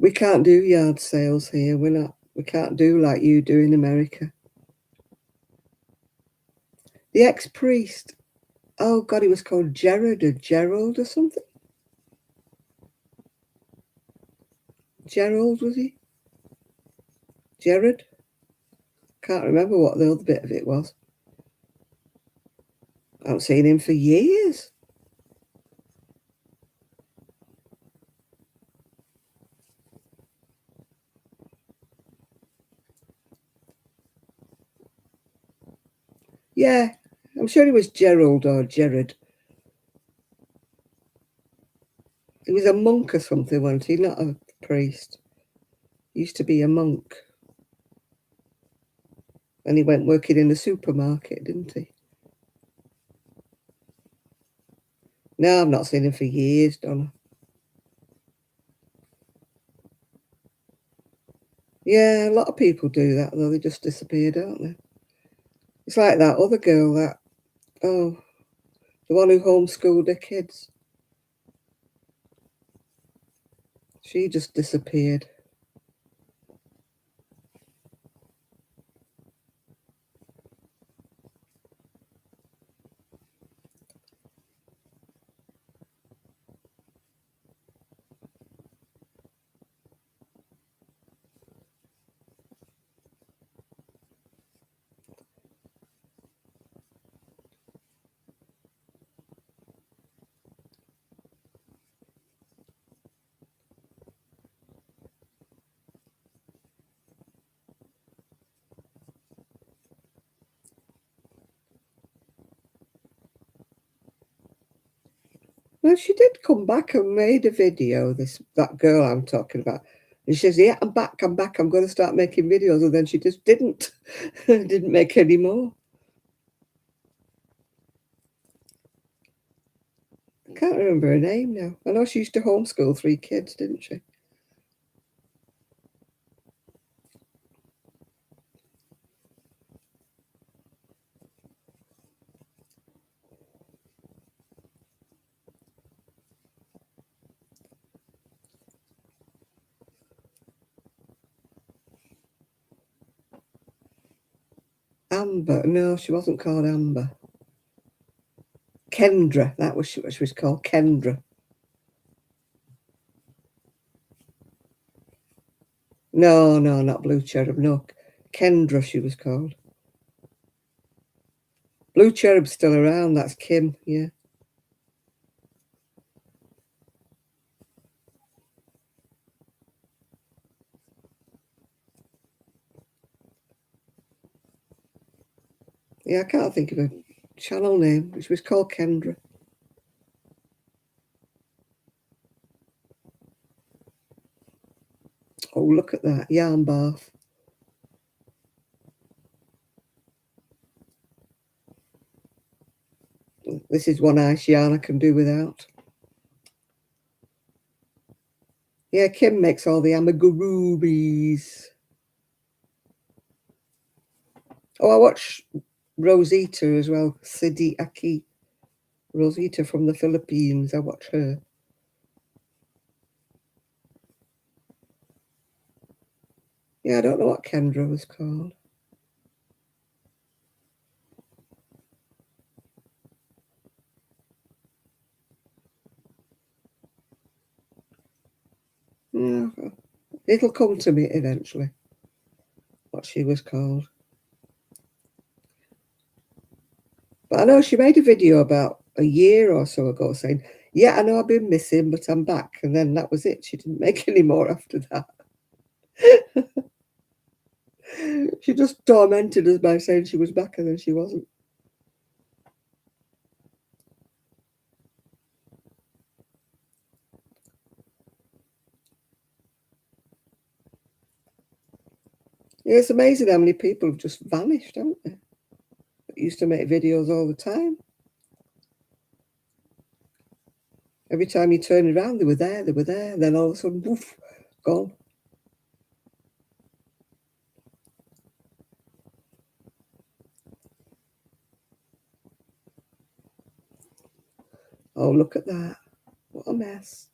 We can't do yard sales here. We can't do like you do in America. The ex-priest, oh God, he was called Jared or Gerald or something. Gerald, was he? Jared? Can't remember what the other bit of it was. I haven't seen him for years. Yeah, I'm sure he was Gerald or Jared. He was a monk or something, wasn't he? Not a priest. He used to be a monk. And he went working in the supermarket, didn't he? No, I've not seen him for years, Donna. Yeah, a lot of people do that, though. They just disappear, don't they? It's like that other girl, the one who homeschooled her kids. She just disappeared. Well, she did come back and made a video, that girl I'm talking about. And she says, yeah, I'm back, I'm going to start making videos. And then she just didn't. Didn't make any more. I can't remember her name now. I know she used to homeschool 3 kids, didn't she? Amber. No, she wasn't called Amber. Kendra. That was what she was called. Kendra. No, not Blue Cherub. No, Kendra she was called. Blue Cherub's still around. That's Kim, yeah. Yeah, I can't think of a channel name, which was called Kendra. Oh, look at that. Yarn bath. This is one ice yarn I can do without. Yeah, Kim makes all the amigurumis. Oh, I watch Rosita as well. Sidi Aki. Rosita from the Philippines. I watch her. Yeah, I don't know what Kendra was called. Yeah, it'll come to me eventually, what she was called. But I know she made a video about a year or so ago saying, yeah, I know I've been missing, but I'm back. And then that was it. She didn't make any more after that. She just tormented us by saying she was back and then she wasn't. Yeah, it's amazing how many people have just vanished, haven't they? That used to make videos all the time. Every time you turn around, they were there, they were there. Then all of a sudden, woof, gone. Oh, look at that. What a mess.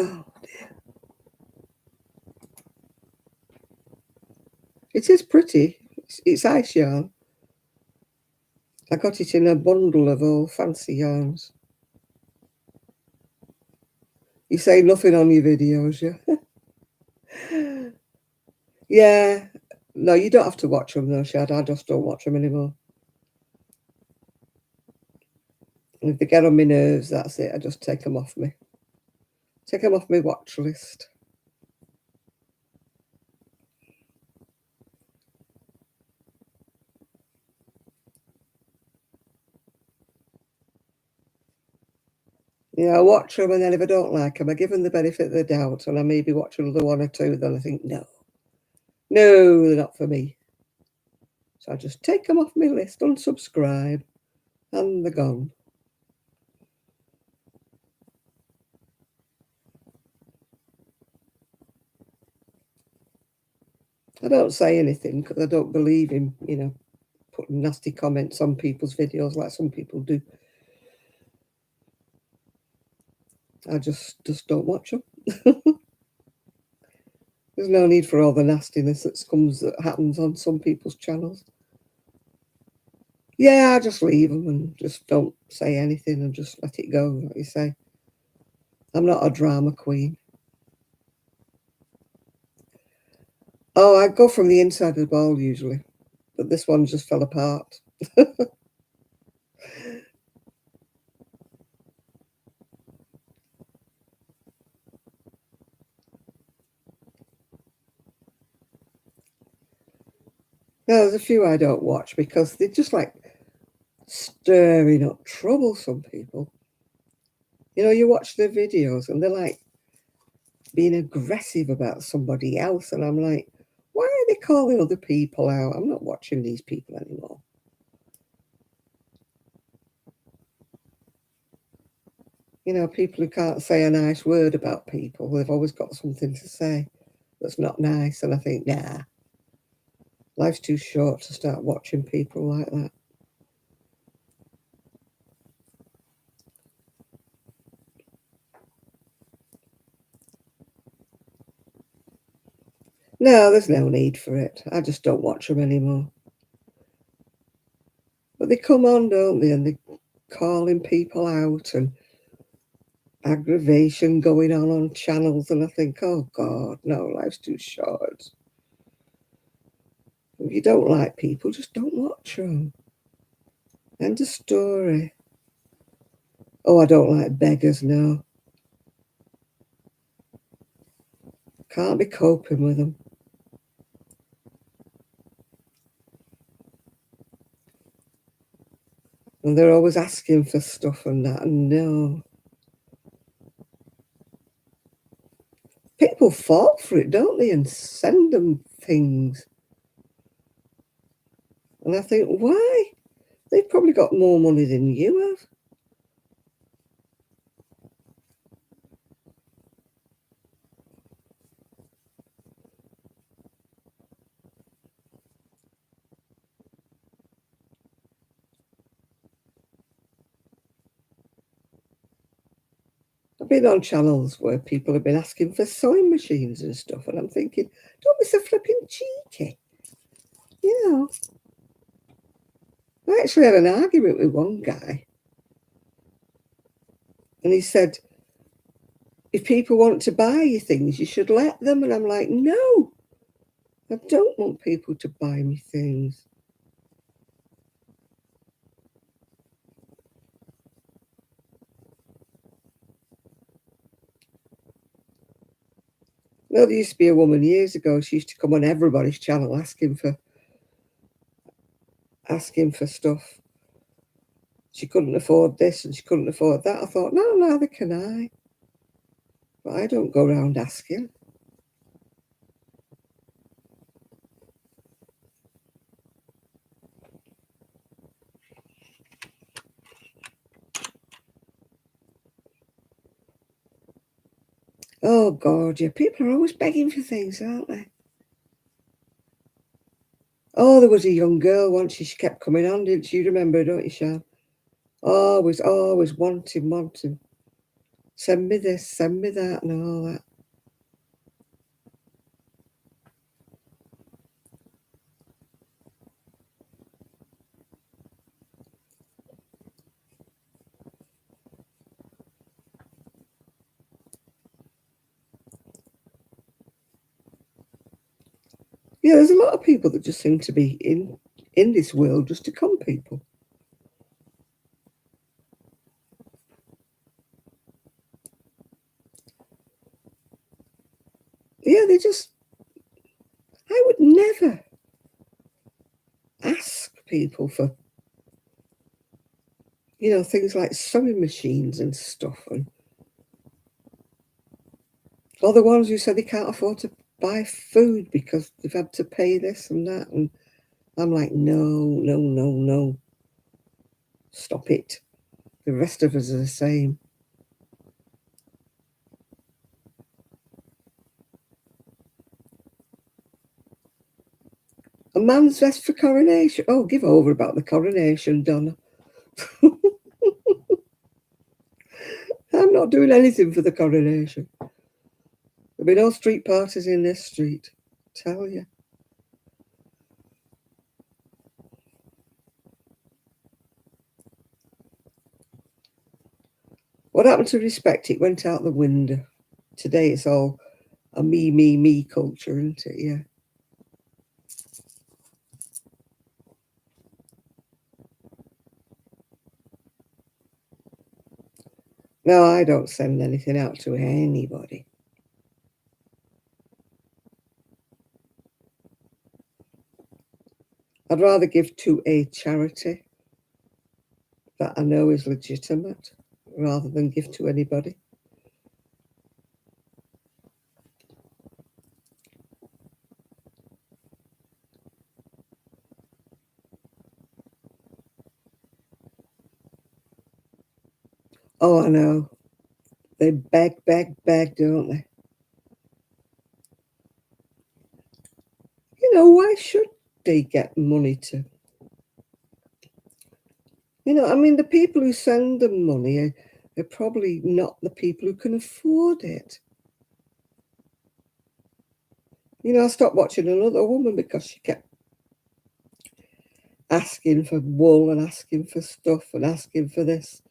Oh dear. It is pretty. It's ice yarn. I got it in a bundle of all fancy yarns. You say nothing on your videos, yeah? Yeah. No, you don't have to watch them though, Shad. I just don't watch them anymore. And if they get on my nerves, that's it. I just take them off me. Take them off my watch list. Yeah, I watch them, and then if I don't like them, I give them the benefit of the doubt, and I maybe watch another one or two, then I think, no, they're not for me. So I just take them off my list, unsubscribe, and they're gone. I don't say anything because I don't believe in, putting nasty comments on people's videos like some people do. I just don't watch them. There's no need for all the nastiness that happens on some people's channels. Yeah, I just leave them and just don't say anything and just let it go, like you say. I'm not a drama queen. Oh, I go from the inside of the ball usually, but this one just fell apart. No, there's a few I don't watch because they're just like stirring up trouble, some people. You watch their videos and they're like being aggressive about somebody else, and I'm like, why are they calling other people out? I'm not watching these people anymore. People who can't say a nice word about people, they've always got something to say that's not nice, and I think, nah, life's too short to start watching people like that. No, there's no need for it. I just don't watch them anymore. But they come on, don't they? And they're calling people out and aggravation going on channels. And I think, oh, God, no, life's too short. If you don't like people, just don't watch them. End of story. Oh, I don't like beggars, no. Can't be coping with them. And they're always asking for stuff and that. And no. People fall for it, don't they? And send them things. And I think, why? They've probably got more money than you have. I've been on channels where people have been asking for sewing machines and stuff, and I'm thinking, don't be so flipping cheeky. I actually had an argument with one guy, and he said, if people want to buy you things, you should let them. And I'm like, no, I don't want people to buy me things. No, there used to be a woman years ago, she used to come on everybody's channel asking for stuff. She couldn't afford this and she couldn't afford that. I thought, no, neither can I. But I don't go around asking. Oh, God, yeah, people are always begging for things, aren't they? Oh, there was a young girl once, she kept coming on, didn't she? You remember, don't you, Sean? Always wanting. Send me this, send me that, and all that. Yeah, there's a lot of people that just seem to be in this world just to con people. Yeah, they just. I would never ask people for, things like sewing machines and stuff, and or the ones who say they can't afford to buy food because they've had to pay this and that, and I'm like, no, no, no, no, stop it. The rest of us are the same. A man's dressed for coronation. Oh, give over about the coronation, Donna. I'm not doing anything for the coronation. There'll be no street parties in this street. Tell you. What happened to respect? It went out the window. Today it's all a me, me, me culture, isn't it? Yeah. No, I don't send anything out to anybody. I'd rather give to a charity that I know is legitimate rather than give to anybody. Oh, I know. They beg, beg, beg, don't they? Why should they get money to? I mean, the people who send them money are probably not the people who can afford it. I stopped watching another woman because she kept asking for wool and asking for stuff and asking for this.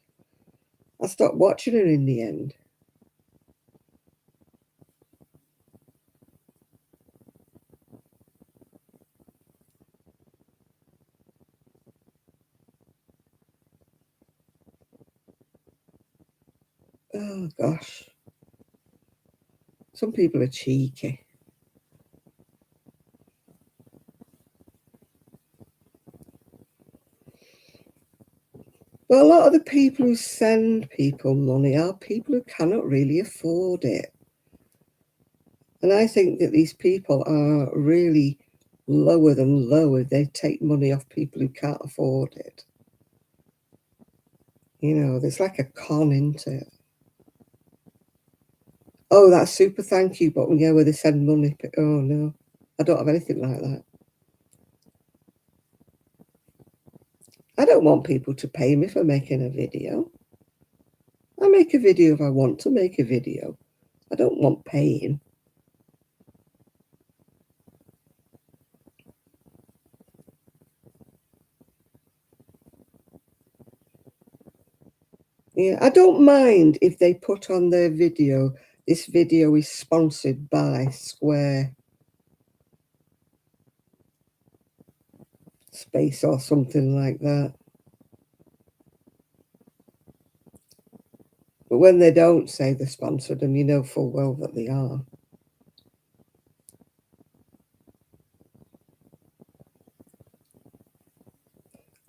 I stopped watching her in the end. Oh, gosh. Some people are cheeky. But a lot of the people who send people money are people who cannot really afford it. And I think that these people are really lower than lower. They take money off people who can't afford it. There's like a con into it. Oh, that super thank you button, yeah, where they send money. Oh, no, I don't have anything like that. I don't want people to pay me for making a video. I make a video if I want to make a video. I don't want paying. Yeah, I don't mind if they put on their video, this video is sponsored by Square Space or something like that. But when they don't say they're sponsored, and you know full well that they are.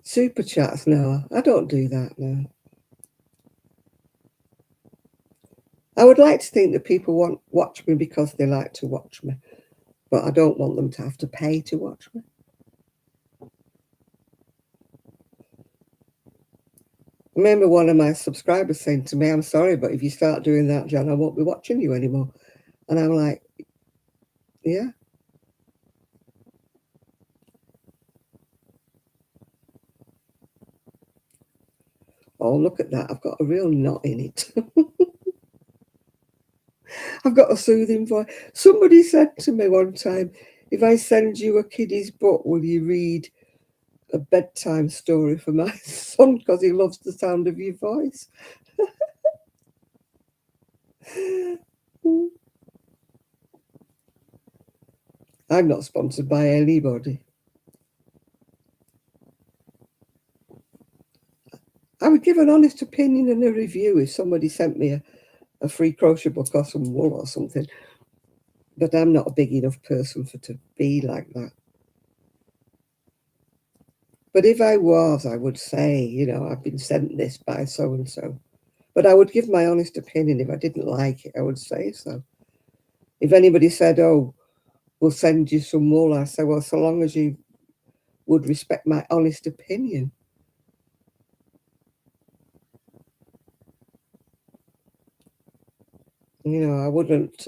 Super chats, no, I don't do that, no. I would like to think that people watch me because they like to watch me, but I don't want them to have to pay to watch me. I remember one of my subscribers saying to me, I'm sorry, but if you start doing that, John, I won't be watching you anymore. And I'm like, yeah. Oh, look at that. I've got a real knot in it. I've got a soothing voice. Somebody said to me one time, if I send you a kiddie's book, will you read a bedtime story for my son because he loves the sound of your voice? I'm not sponsored by anybody. I would give an honest opinion and a review if somebody sent me a free crochet book or some wool or something. But I'm not a big enough person for to be like that. But if I was, I would say, you know, I've been sent this by so and so. But I would give my honest opinion. If I didn't like it, I would say so. If anybody said, oh, we'll send you some wool, I say, well, so long as you would respect my honest opinion. You know, I wouldn't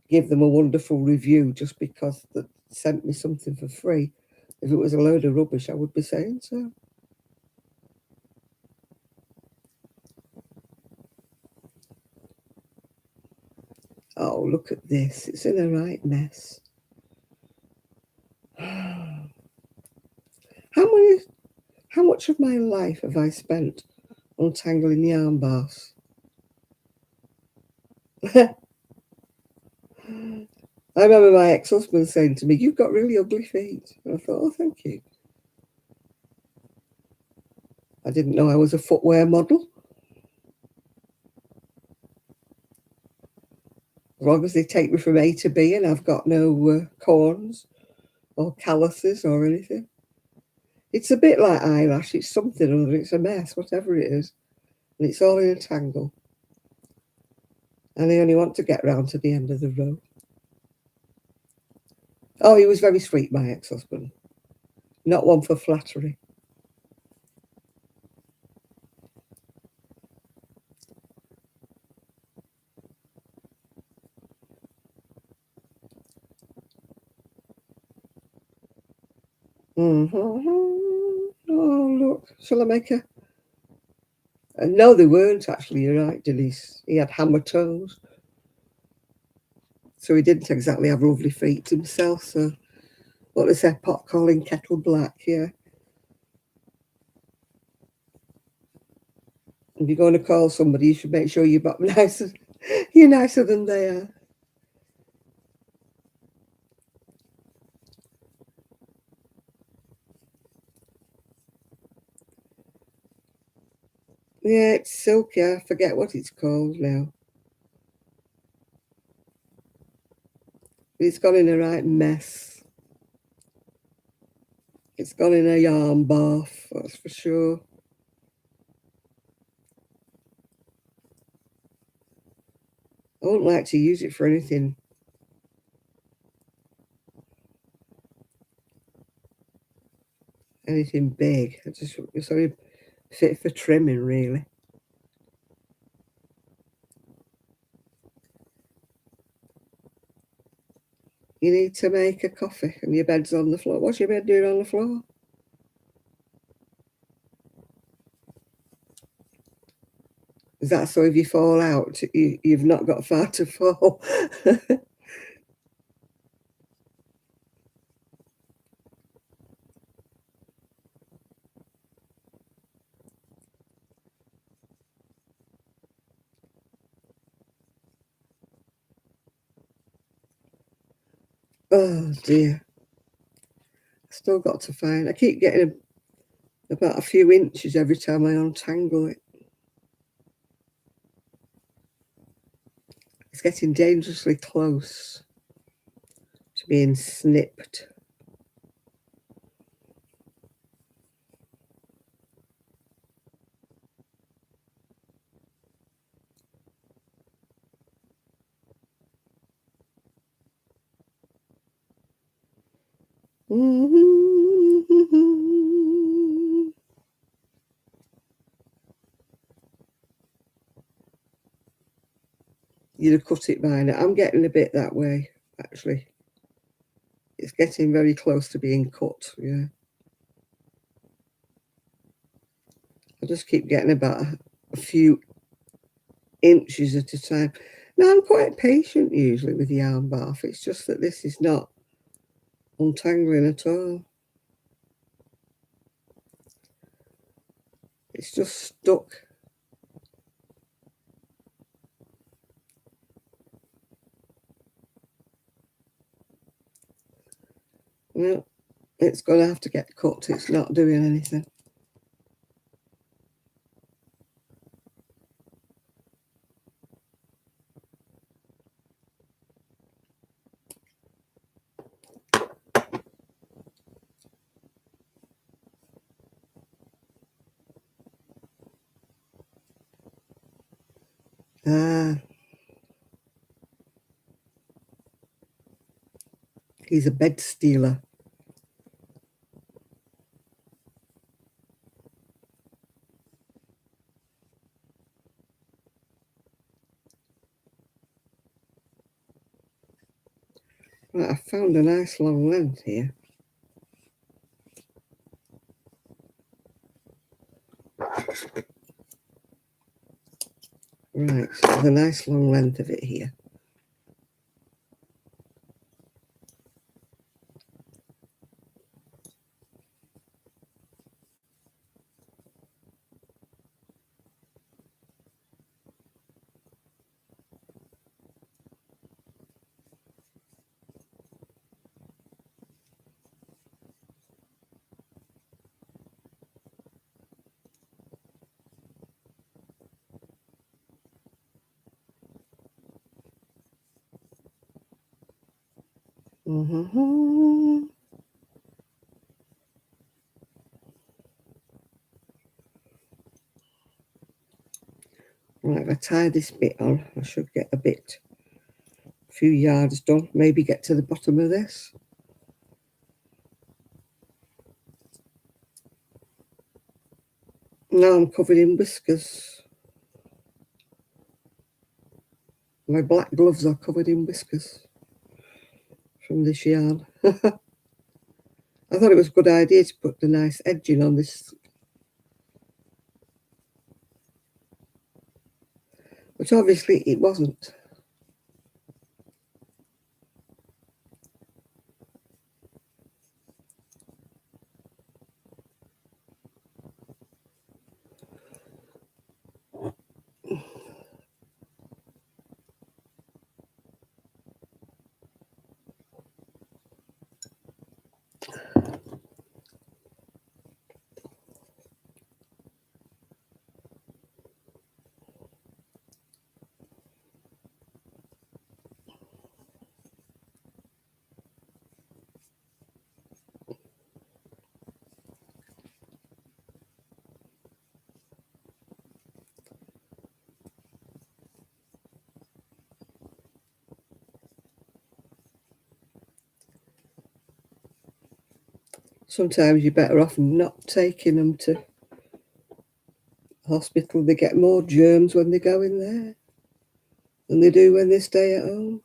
give them a wonderful review just because they sent me something for free. If it was a load of rubbish, I would be saying so. Oh, look at this. It's in a right mess. How much of my life have I spent untangling yarn bars? I remember my ex-husband saying to me, you've got really ugly feet. And I thought, oh, thank you. I didn't know I was a footwear model. As long as they take me from A to B and I've got no corns or calluses or anything. It's a bit like eyelash. It's something or other. It's a mess, whatever it is. And it's all in a tangle. And I only want to get round to the end of the row. Oh, he was very sweet, my ex-husband. Not one for flattery. Oh, look. Shall I make a... No, they weren't, actually. You're right, Denise. He had hammer toes. So he didn't exactly have lovely feet himself. So what they say, pot calling kettle black, yeah. If you're going to call somebody, you should make sure you're nicer. You're nicer than they are. Yeah, it's silky. I forget what it's called now. It's gone in a right mess. It's gone in a yarn bath, that's for sure. I wouldn't like to use it for anything. Anything big. It's only fit for trimming, really. You need to make a coffee and your bed's on the floor. What's your bed doing on the floor? Is that so if you fall out, you've not got far to fall? Oh dear. Still got to find. I keep getting about a few inches every time I untangle it. It's getting dangerously close to being snipped. You'd have cut it by now. I'm getting a bit that way, actually. It's getting very close to being cut, yeah. I just keep getting about a few inches at a time. Now, I'm quite patient usually with yarn bath. It's just that this is not untangling at all. It's just stuck. No, it's going to have to get cut. It's not doing anything. Ah, he's a bed stealer. Right, I found a nice long length here. Right, so there's a nice long length of it here. Mm-hmm. Right, if I tie this bit on, I should get a few yards done. Maybe get to the bottom of this. Now I'm covered in whiskers. My black gloves are covered in whiskers from this yarn. I thought it was a good idea to put the nice edging on this, but obviously it wasn't. Sometimes you're better off not taking them to hospital. They get more germs when they go in there than they do when they stay at home.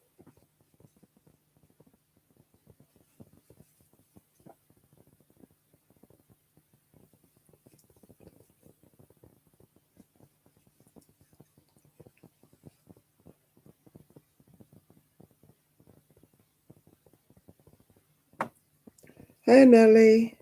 Hey, Nellie.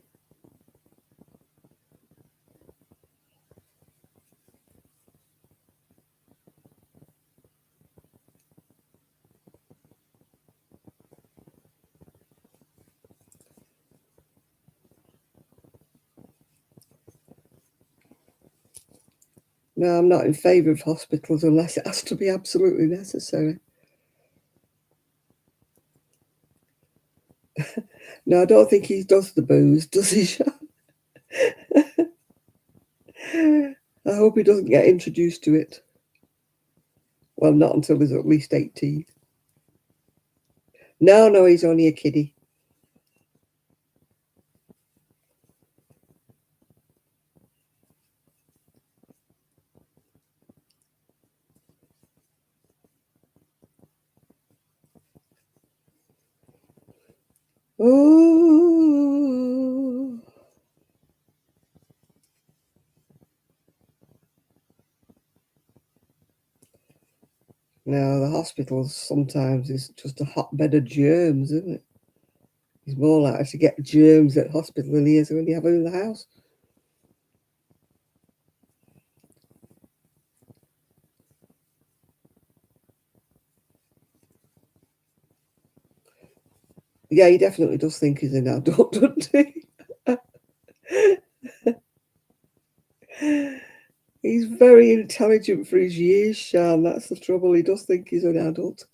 No, I'm not in favour of hospitals unless it has to be absolutely necessary. No, I don't think he does the booze, does he, Sean? I hope he doesn't get introduced to it. Well, not until he's at least 18. No, he's only a kiddie. Oh, Now, the hospitals sometimes is just a hotbed of germs, isn't it? He's more likely to get germs at hospital than he is when you have him in the house. Yeah, he definitely does think he's an adult, doesn't he? He's very intelligent for his years, Sean. That's the trouble. He does think he's an adult.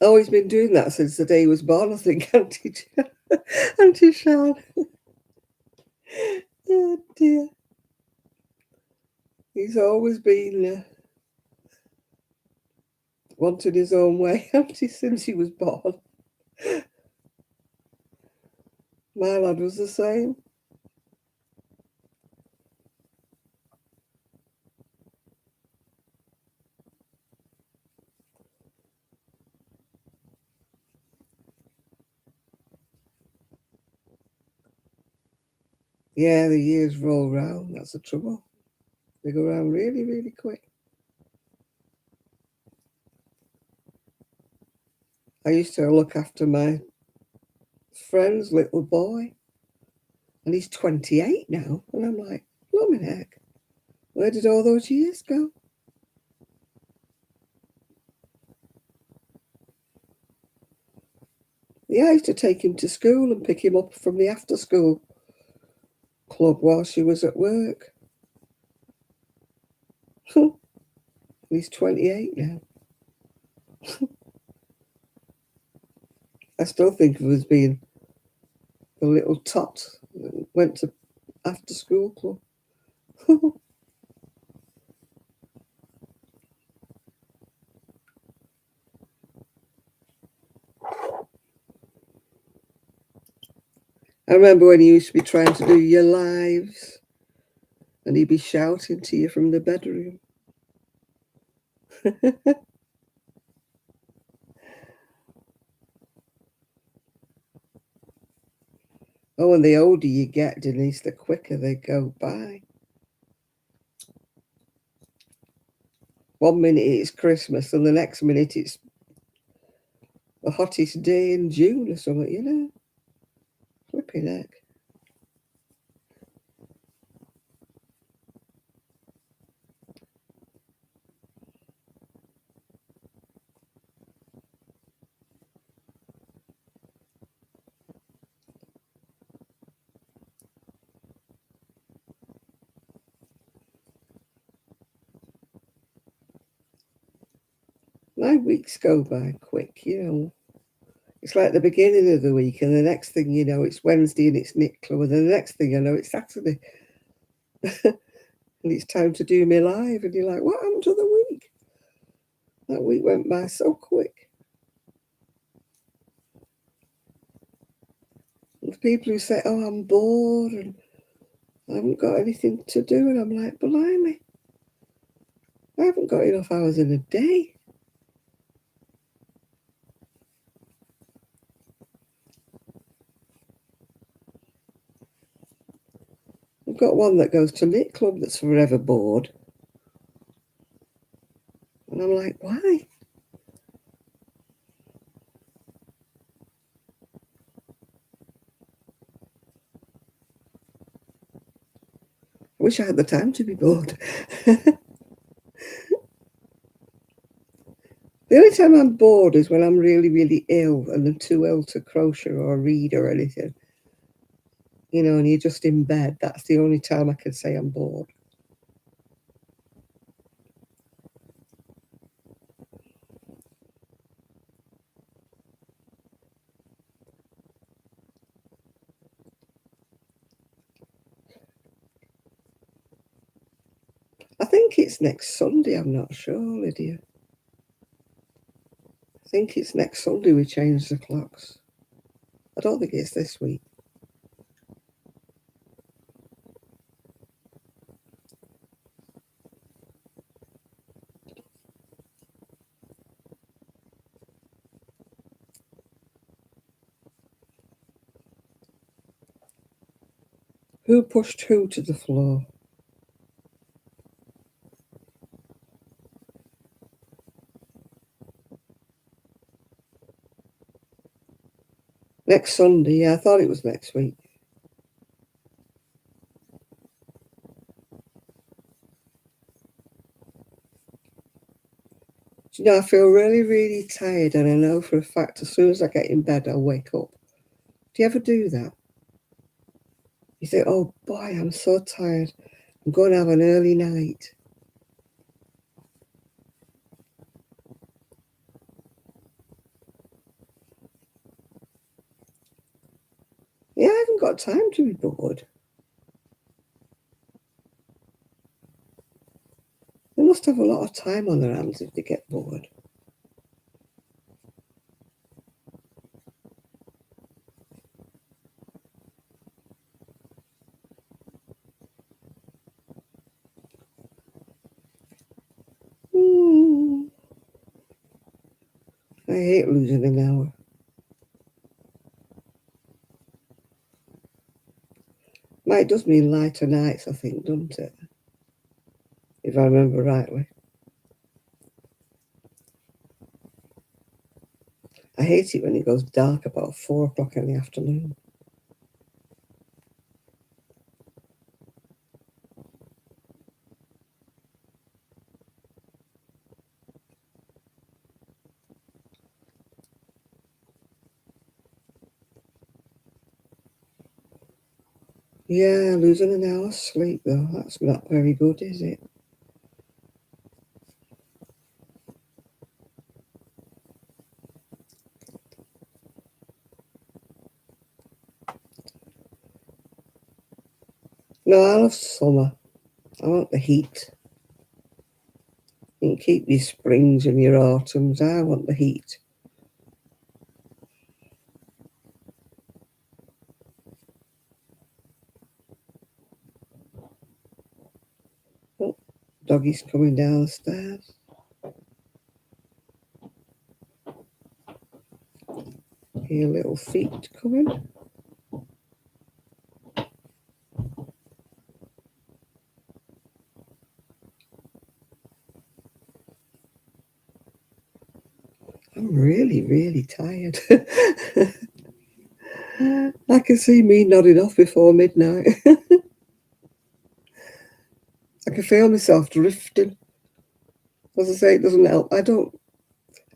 Oh, he's been doing that since the day he was born, I think, Auntie Sean. Oh, dear. He's always been wanted his own way, since he was born. My lad was the same. Yeah, the years roll round. That's the trouble. They go round really, really quick. I used to look after my friend's little boy, and he's 28 now. And I'm like, blooming heck, where did all those years go? Yeah, I used to take him to school and pick him up from the after school club while she was at work. He's 28 now. I still think of him as being the little tot that went to after school club. I remember when he used to be trying to do your lives and he'd be shouting to you from the bedroom. Oh, and the older you get, Denise, the quicker they go by. 1 minute it's Christmas and the next minute it's the hottest day in June or something, you know? Flipping heck. My weeks go by quick, you know. It's like the beginning of the week, and the next thing you know, it's Wednesday and it's knit club, and the next thing I know, it's Saturday. And it's time to do me live, and you're like, what happened to the week? That week went by so quick. And people who say, oh, I'm bored and I haven't got anything to do, and I'm like, blimey, I haven't got enough hours in a day. I've got one that goes to knit club that's forever bored. And I'm like, why? I wish I had the time to be bored. The only time I'm bored is when I'm really, really ill and I'm too ill to crochet or read or anything. You know, and you're just in bed. That's the only time I can say I'm bored. I think it's next Sunday. I'm not sure, Lydia. I think it's next Sunday we change the clocks. I don't think it's this week. Who pushed who to the floor? Next Sunday, yeah, I thought it was next week. Do you know, I feel really, really tired, and I know for a fact as soon as I get in bed, I'll wake up. Do you ever do that? You think, oh boy, I'm so tired. I'm going to have an early night. Yeah, I haven't got time to be bored. They must have a lot of time on their hands if they get bored. Mm, I hate losing an hour. It does mean lighter nights, I think, doesn't it? If I remember rightly. I hate it when it goes dark about 4 o'clock in the afternoon. Yeah, losing an hour's sleep though, that's not very good, is it? No, I love summer. I want the heat. You can keep your springs and your autumns. I want the heat. Oh, doggy's coming down the stairs. Hear little feet coming. I'm really, really tired. I can see me nodding off before midnight. I can feel myself drifting. As I say, it doesn't help. I'll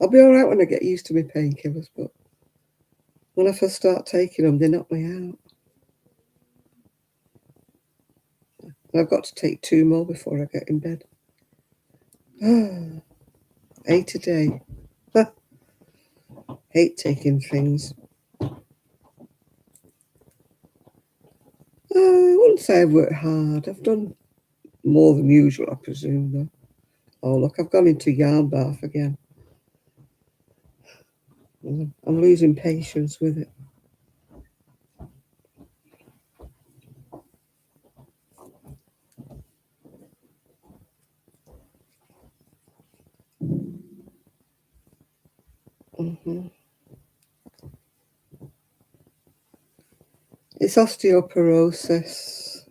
be all right when I get used to my painkillers, but when I first start taking them, they knock me out. And I've got to take 2 more before I get in bed. 8 a day. Hate taking things. I wouldn't say I've worked hard. I've done more than usual, I presume, though. Oh, look, I've gone into yarn bath again. I'm losing patience with it. Hmm. It's osteoporosis.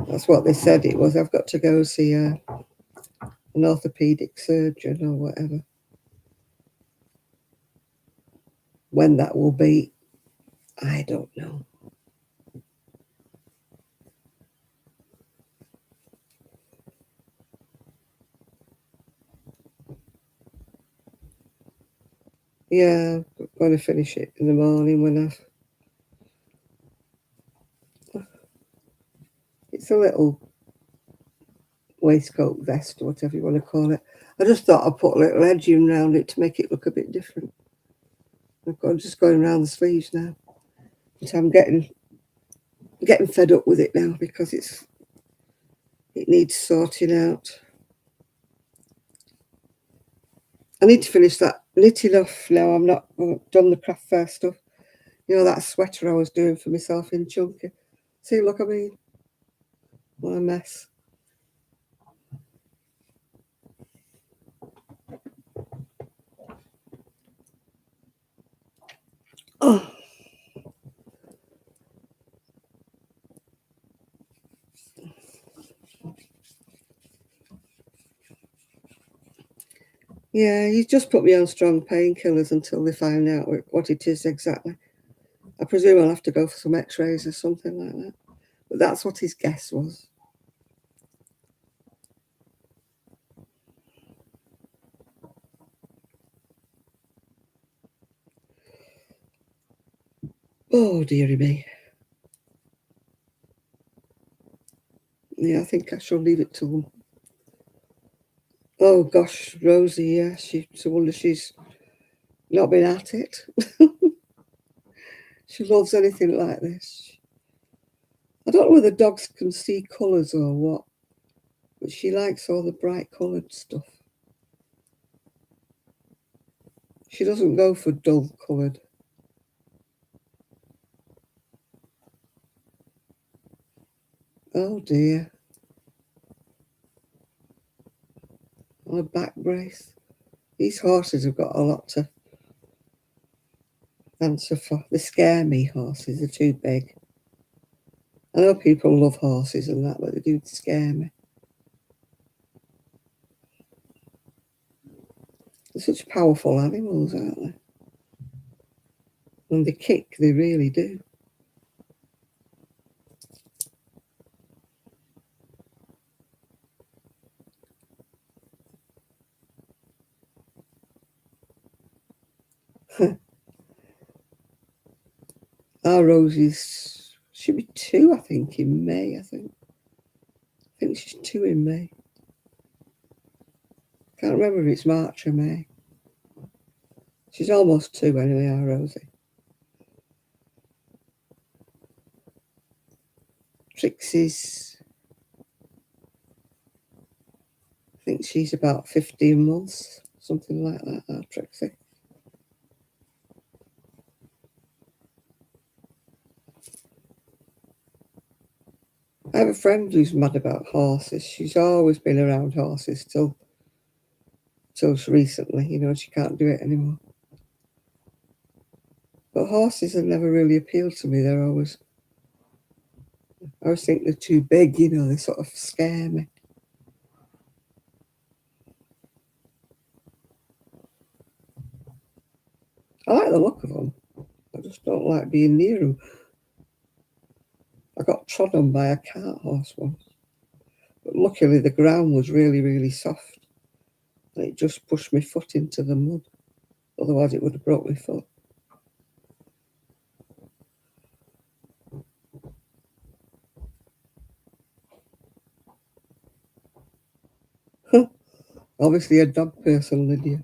That's what they said it was. I've got to go see an orthopedic surgeon or whatever. When that will be, I don't know. Yeah, I'm going to finish it in the morning when I've. It's a little waistcoat vest or whatever you want to call it. I just thought I'd put a little edging around it to make it look a bit different. I'm just going around the sleeves now. But I'm getting fed up with it now because it needs sorting out. I need to finish that knitting off now. I've done the craft fair stuff. You know, that sweater I was doing for myself in Chunky. See, look, I mean, what a mess. Oh, yeah, you just put me on strong painkillers until they find out what it is exactly. I presume I'll have to go for some x-rays or something like that. But that's what his guess was. Oh, dearie me. Yeah, I think I shall leave it to them. Oh, gosh, Rosie, yeah, it's a wonder she's not been at it. She loves anything like this. I don't know whether dogs can see colours or what, but she likes all the bright coloured stuff. She doesn't go for dull coloured. Oh dear. On a back brace. These horses have got a lot to answer for. They scare me, horses. They're too big. I know people love horses and that, but they do scare me. They're such powerful animals, aren't they? And they kick, they really do. Our Rosie's, she'll be 2, I think, in May, I think. I think she's 2 in May. Can't remember if it's March or May. She's almost 2 anyway, our Rosie. Trixie's, I think she's about 15 months, something like that, our Trixie. I have a friend who's mad about horses. She's always been around horses till recently, she can't do it anymore. But horses have never really appealed to me. I always think they're too big, they sort of scare me. I like the look of them. I just don't like being near them. I got trod on by a cart horse once. But luckily the ground was really, really soft. And it just pushed my foot into the mud. Otherwise it would have broke my foot. Obviously a dog person, Lydia.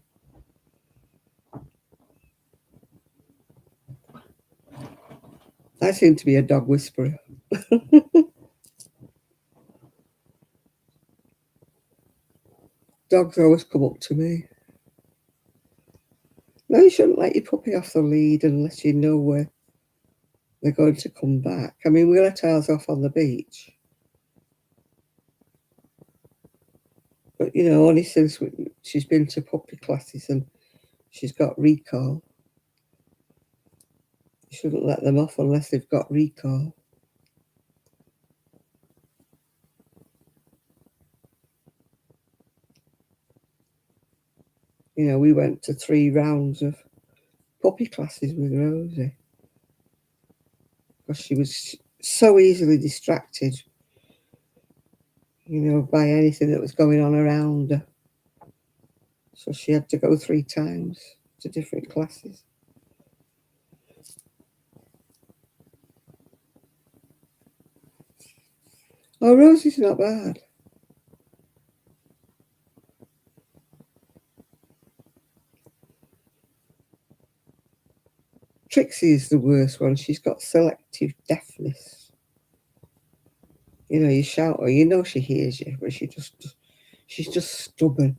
I seem to be a dog whisperer. Dogs always come up to me. No, you shouldn't let your puppy off the lead unless you know where they're going to come back. I mean, we let ours off on the beach. But, only since she's been to puppy classes and she's got recall. You shouldn't let them off unless they've got recall. We went to 3 rounds of puppy classes with Rosie because she was so easily distracted, by anything that was going on around her. So she had to go 3 times to different classes. Oh, Rosie's not bad. Trixie is the worst one. She's got selective deafness. You shout her, she hears you, but she's just stubborn.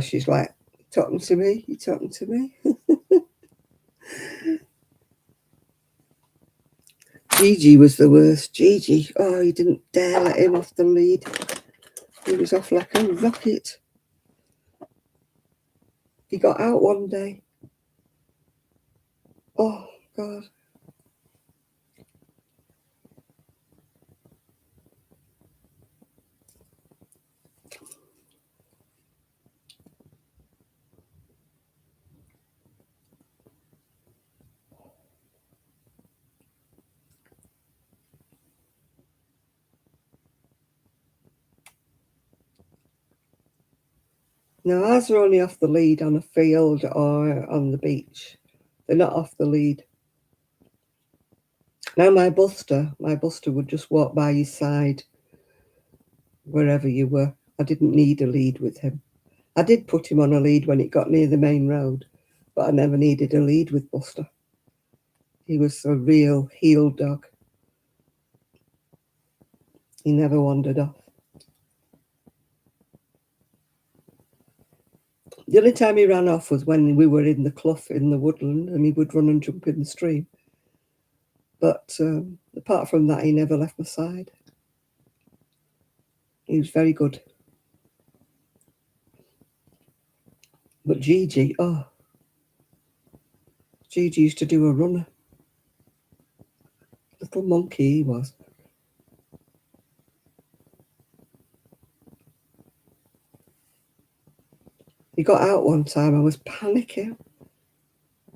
She's like, talking to me, you talking to me? Gigi was the worst. Gigi, oh, you didn't dare let him off the lead. He was off like a rocket. He got out one day. Oh, God. Now, ours are only off the lead on a field or on the beach. They're not off the lead. Now, my Buster would just walk by your side wherever you were. I didn't need a lead with him. I did put him on a lead when it got near the main road, but I never needed a lead with Buster. He was a real heel dog. He never wandered off. The only time he ran off was when we were in the clough in the woodland and he would run and jump in the stream. But apart from that, he never left my side. He was very good. But Gigi, oh, Gigi used to do a runner. Little monkey he was. He got out one time, I was panicking.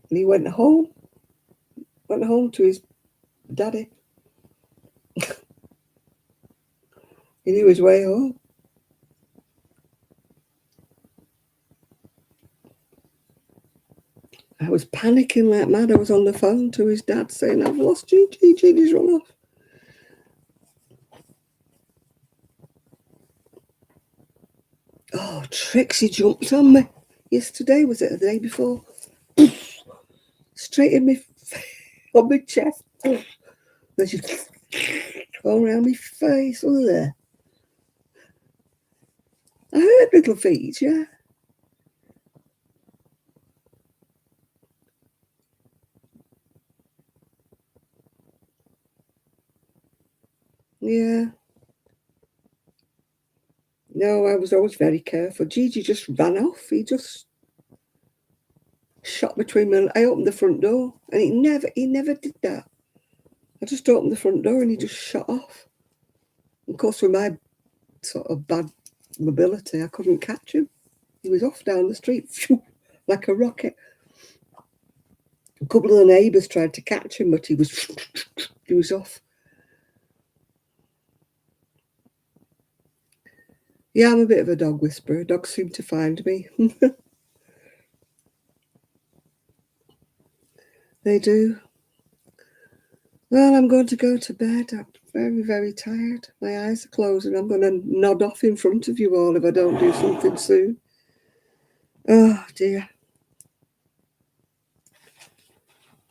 And he went home to his daddy. He knew his way home. I was panicking like mad. I was on the phone to his dad saying, I've lost Gigi, Gigi's run off. Oh, Trixie jumped on me yesterday, was it the day before? Straight in me, on my chest. Then she all around my face. Ugh. I heard little feet, yeah. Yeah. No, I was always very careful. Gigi just ran off. He just shot between me. I opened the front door and he never did that. I just opened the front door and he just shot off. Of course, with my sort of bad mobility, I couldn't catch him. He was off down the street like a rocket. A couple of the neighbours tried to catch him, but he was off. Yeah, I'm a bit of a dog whisperer. Dogs seem to find me. They do. Well, I'm going to go to bed. I'm very, very tired. My eyes are closing. I'm going to nod off in front of you all if I don't do something soon. Oh, dear.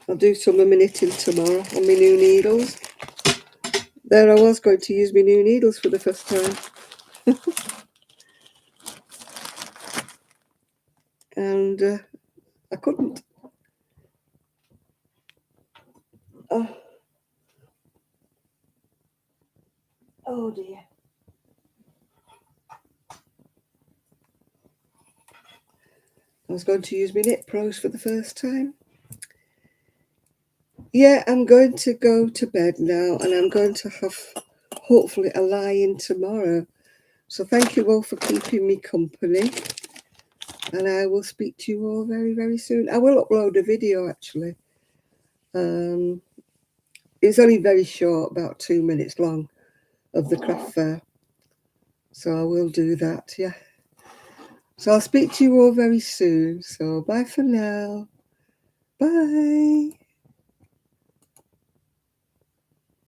I'll do some of my knitting tomorrow on my new needles. There I was going to use my new needles for the first time. And I couldn't. Oh dear. I was going to use my Knit Pros for the first time. Yeah, I'm going to go to bed now and I'm going to have hopefully a lie-in tomorrow. So thank you all for keeping me company. And I will speak to you all very, very soon. I will upload a video actually. It's only very short, about 2 minutes long, of the craft fair. So I will do that, yeah. So I'll speak to you all very soon. So bye for now. Bye.